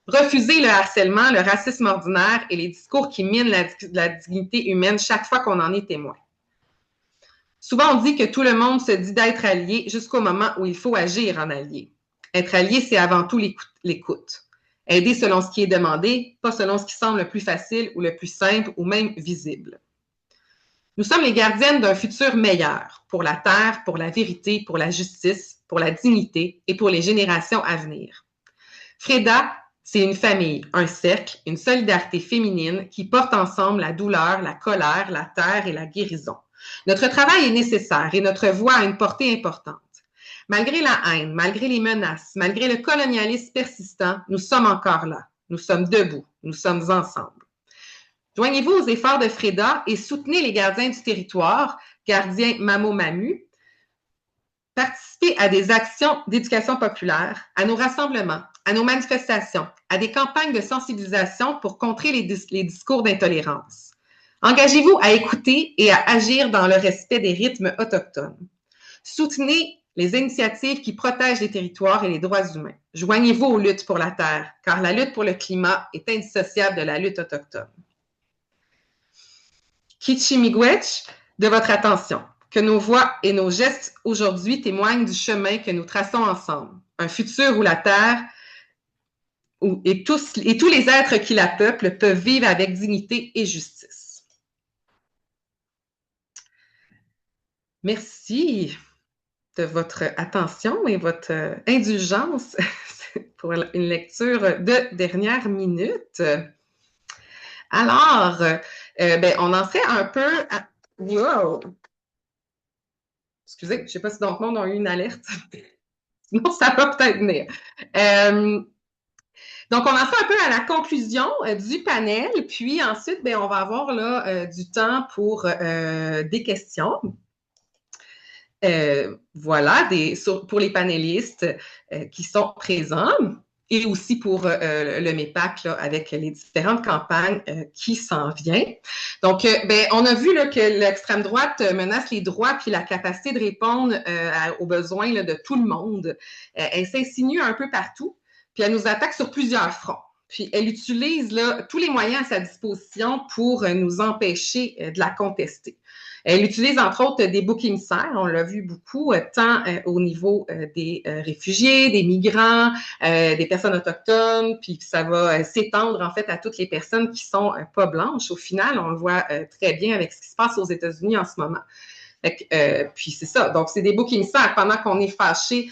Speaker 1: Refuser le harcèlement, le racisme ordinaire et les discours qui minent la dignité humaine chaque fois qu'on en est témoin. Souvent, on dit que tout le monde se dit d'être allié jusqu'au moment où il faut agir en allié. Être allié, c'est avant tout l'écoute. Aider selon ce qui est demandé, pas selon ce qui semble le plus facile ou le plus simple ou même visible. Nous sommes les gardiennes d'un futur meilleur pour la terre, pour la vérité, pour la justice, pour la dignité et pour les générations à venir. Freda, c'est une famille, un cercle, une solidarité féminine qui porte ensemble la douleur, la colère, la terre et la guérison. Notre travail est nécessaire et notre voix a une portée importante. Malgré la haine, malgré les menaces, malgré le colonialisme persistant, nous sommes encore là. Nous sommes debout. Nous sommes ensemble. Joignez-vous aux efforts de Freda et soutenez les gardiens du territoire, gardiens Mamo-Mamu. Participez à des actions d'éducation populaire, à nos rassemblements, à nos manifestations, à des campagnes de sensibilisation pour contrer les discours d'intolérance. Engagez-vous à écouter et à agir dans le respect des rythmes autochtones. Soutenez les initiatives qui protègent les territoires et les droits humains. Joignez-vous aux luttes pour la terre, car la lutte pour le climat est indissociable de la lutte autochtone. Kichimigwech, de votre attention. Que nos voix et nos gestes aujourd'hui témoignent du chemin que nous traçons ensemble. Un futur où la terre et tous les êtres qui la peuplent peuvent vivre avec dignité et justice. Merci de votre attention et votre indulgence pour une lecture de dernière minute. Alors, on en serait un peu à... Wow! Excusez, je ne sais pas si d'autres monde ont eu une alerte. Sinon, ça va peut-être venir. Donc, on en serait un peu à la conclusion du panel, puis ensuite, on va avoir là, du temps pour des questions. Voilà, pour les panélistes qui sont présents et aussi pour le MEPAC là, avec les différentes campagnes qui s'en viennent. Donc, on a vu là, que l'extrême droite menace les droits puis la capacité de répondre aux besoins là, de tout le monde. Elle s'insinue un peu partout, puis elle nous attaque sur plusieurs fronts. Puis elle utilise là, tous les moyens à sa disposition pour nous empêcher de la contester. Elle utilise, entre autres, des boucs émissaires, on l'a vu beaucoup, tant au niveau des réfugiés, des migrants, des personnes autochtones, puis ça va s'étendre, en fait, à toutes les personnes qui sont pas blanches. Au final, on le voit très bien avec ce qui se passe aux États-Unis en ce moment. Puis c'est ça. Donc, c'est des boucs émissaires. Pendant qu'on est fâché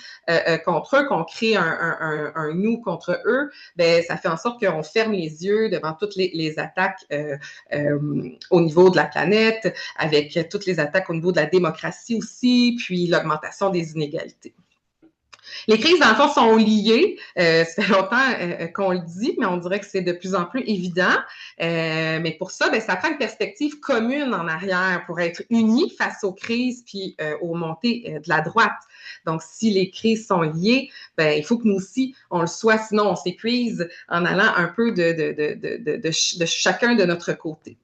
Speaker 1: contre eux, qu'on crée un nous contre eux, ben ça fait en sorte qu'on ferme les yeux devant toutes les attaques au niveau de la planète, avec toutes les attaques au niveau de la démocratie aussi, puis l'augmentation des inégalités. Les crises, dans le fond, sont liées. Ça fait longtemps qu'on le dit, mais on dirait que c'est de plus en plus évident. Mais pour ça, ça prend une perspective commune en arrière pour être unis face aux crises puis aux montées de la droite. Donc, si les crises sont liées, il faut que nous aussi, on le soit, sinon on s'épuise en allant un peu de chacun de notre côté.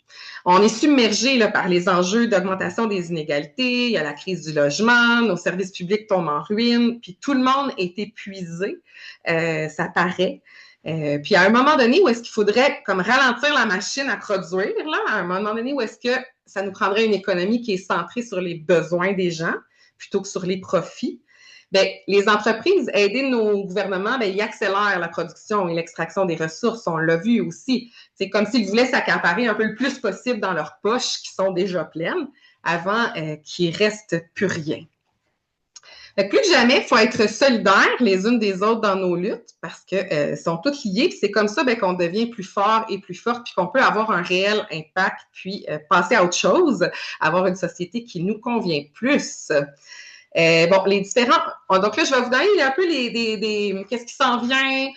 Speaker 1: On est submergé là, par les enjeux d'augmentation des inégalités, il y a la crise du logement, nos services publics tombent en ruine, puis tout le monde est épuisé, ça paraît. Puis à un moment donné, où est-ce qu'il faudrait comme ralentir la machine à produire, là, à un moment donné où est-ce que ça nous prendrait une économie qui est centrée sur les besoins des gens plutôt que sur les profits? Les entreprises, aider nos gouvernements, ils accélèrent la production et l'extraction des ressources. On l'a vu aussi. C'est comme s'ils voulaient s'accaparer un peu le plus possible dans leurs poches qui sont déjà pleines avant qu'il ne reste plus rien. Plus que jamais, il faut être solidaires les unes des autres dans nos luttes parce qu'elles sont toutes liées. C'est comme ça qu'on devient plus fort et plus forte puis qu'on peut avoir un réel impact puis passer à autre chose, avoir une société qui nous convient plus. Les différents... Donc là, je vais vous donner un peu qu'est-ce qui s'en vient,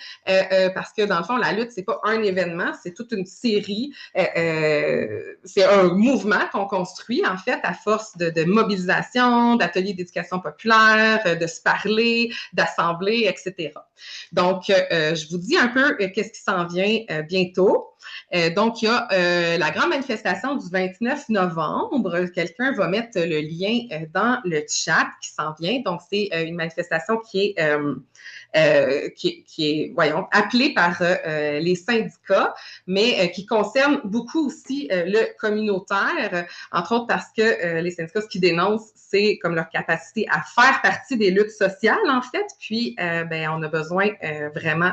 Speaker 1: parce que dans le fond, la lutte, c'est pas un événement, c'est toute une série. C'est un mouvement qu'on construit, en fait, à force de mobilisation, d'ateliers d'éducation populaire, de se parler, d'assembler, etc. Donc, je vous dis un peu qu'est-ce qui s'en vient bientôt. Donc, il y a la grande manifestation du 29 novembre. Quelqu'un va mettre le lien dans le chat qui s'en vient. Donc, c'est une manifestation qui est appelée par les syndicats, mais qui concerne beaucoup aussi le communautaire, entre autres parce que les syndicats, ce qu'ils dénoncent, c'est comme leur capacité à faire partie des luttes sociales, en fait. Puis, on a besoin vraiment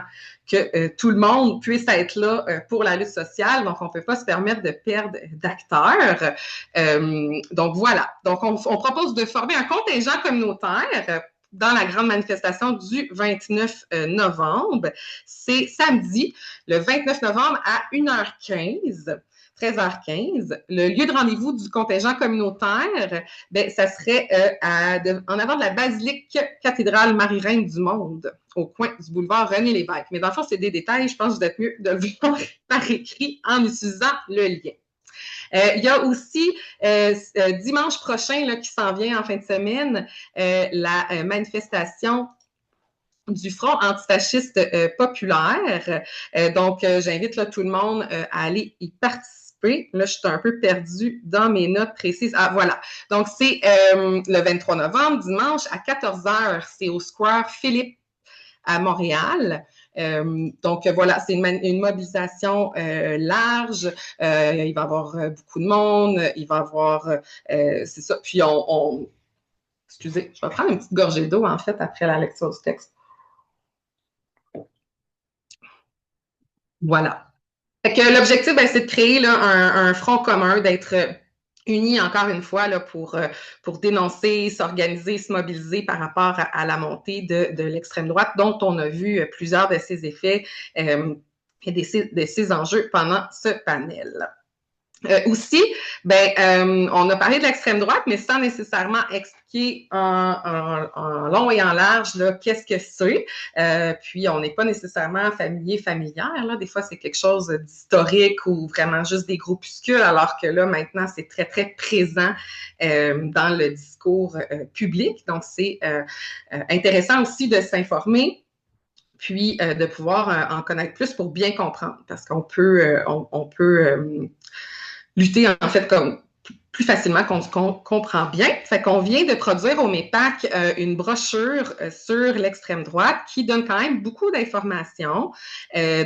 Speaker 1: que tout le monde puisse être là pour la lutte sociale. Donc, on ne peut pas se permettre de perdre d'acteurs. Donc, voilà. Donc, on propose de former un contingent communautaire dans la grande manifestation du 29 novembre. C'est samedi, le 29 novembre à 1h15. 13h15. Le lieu de rendez-vous du contingent communautaire, ça serait en avant de la basilique cathédrale Marie-Reine du Monde, au coin du boulevard René-Lévesque. Mais dans le fond, c'est des détails. Je pense que vous êtes mieux de le voir par écrit en utilisant le lien. Il y a aussi dimanche prochain là, qui s'en vient en fin de semaine, la manifestation du Front antifasciste populaire. Donc, j'invite là, tout le monde à aller y participer. Là, je suis un peu perdue dans mes notes précises. Ah, voilà. Donc, c'est le 23 novembre, dimanche, à 14h. C'est au Square Philippe à Montréal. Donc, voilà, c'est une mobilisation large. Il va y avoir beaucoup de monde. Il va y avoir... c'est ça. Puis, excusez, je vais prendre une petite gorgée d'eau, en fait, après la lecture du texte. Voilà. Fait que l'objectif, c'est de créer là, un front commun, d'être unis encore une fois là, pour dénoncer, s'organiser, se mobiliser par rapport à la montée de l'extrême droite, dont on a vu plusieurs de ses effets et de ses enjeux pendant ce panel. Aussi, on a parlé de l'extrême droite, mais sans nécessairement expliquer en long et en large là, qu'est-ce que c'est. Puis, on n'est pas nécessairement familière. Là. Des fois, c'est quelque chose d'historique ou vraiment juste des groupuscules, alors que là, maintenant, c'est très, très présent dans le discours public. Donc, c'est intéressant aussi de s'informer puis de pouvoir en connaître plus pour bien comprendre, parce qu'on peut, lutter en fait comme plus facilement qu'on comprend bien. Fait qu'on vient de produire au MEPAC une brochure sur l'extrême droite qui donne quand même beaucoup d'informations.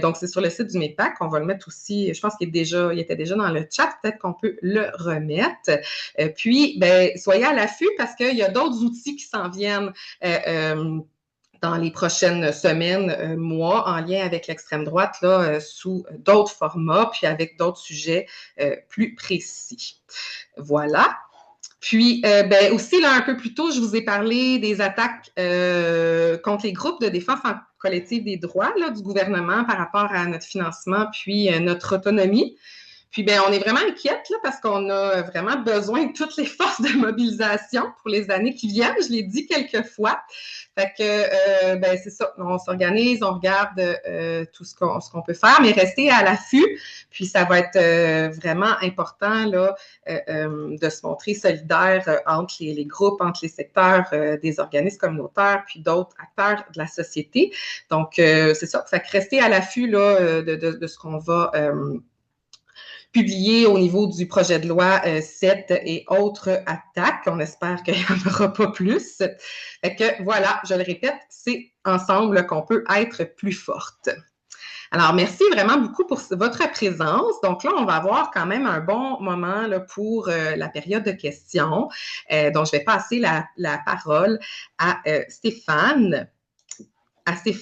Speaker 1: Donc, c'est sur le site du MEPAC. On va le mettre aussi, je pense qu'il était déjà dans le chat. Peut-être qu'on peut le remettre. Puis, soyez à l'affût parce qu'il y a d'autres outils qui s'en viennent dans les prochaines semaines, mois, en lien avec l'extrême droite, là, sous d'autres formats, puis avec d'autres sujets plus précis. Voilà. Puis, aussi, là, un peu plus tôt, je vous ai parlé des attaques contre les groupes de défense collective des droits là, du gouvernement par rapport à notre financement puis notre autonomie. Puis, on est vraiment inquiète là, parce qu'on a vraiment besoin de toutes les forces de mobilisation pour les années qui viennent. Je l'ai dit quelques fois. Fait que, c'est ça. On s'organise, on regarde tout ce qu'on peut faire, mais rester à l'affût. Puis, ça va être vraiment important là, de se montrer solidaire entre les groupes, entre les secteurs des organismes communautaires, puis d'autres acteurs de la société. Donc, c'est ça. Fait que rester à l'affût là, de ce qu'on va publié au niveau du projet de loi 7 et autres attaques. On espère qu'il n'y en aura pas plus. Fait que voilà, je le répète, c'est ensemble qu'on peut être plus forte. Alors, merci vraiment beaucoup pour votre présence. Donc là, on va avoir quand même un bon moment là, pour la période de questions. Donc, je vais passer la parole à Stéphane.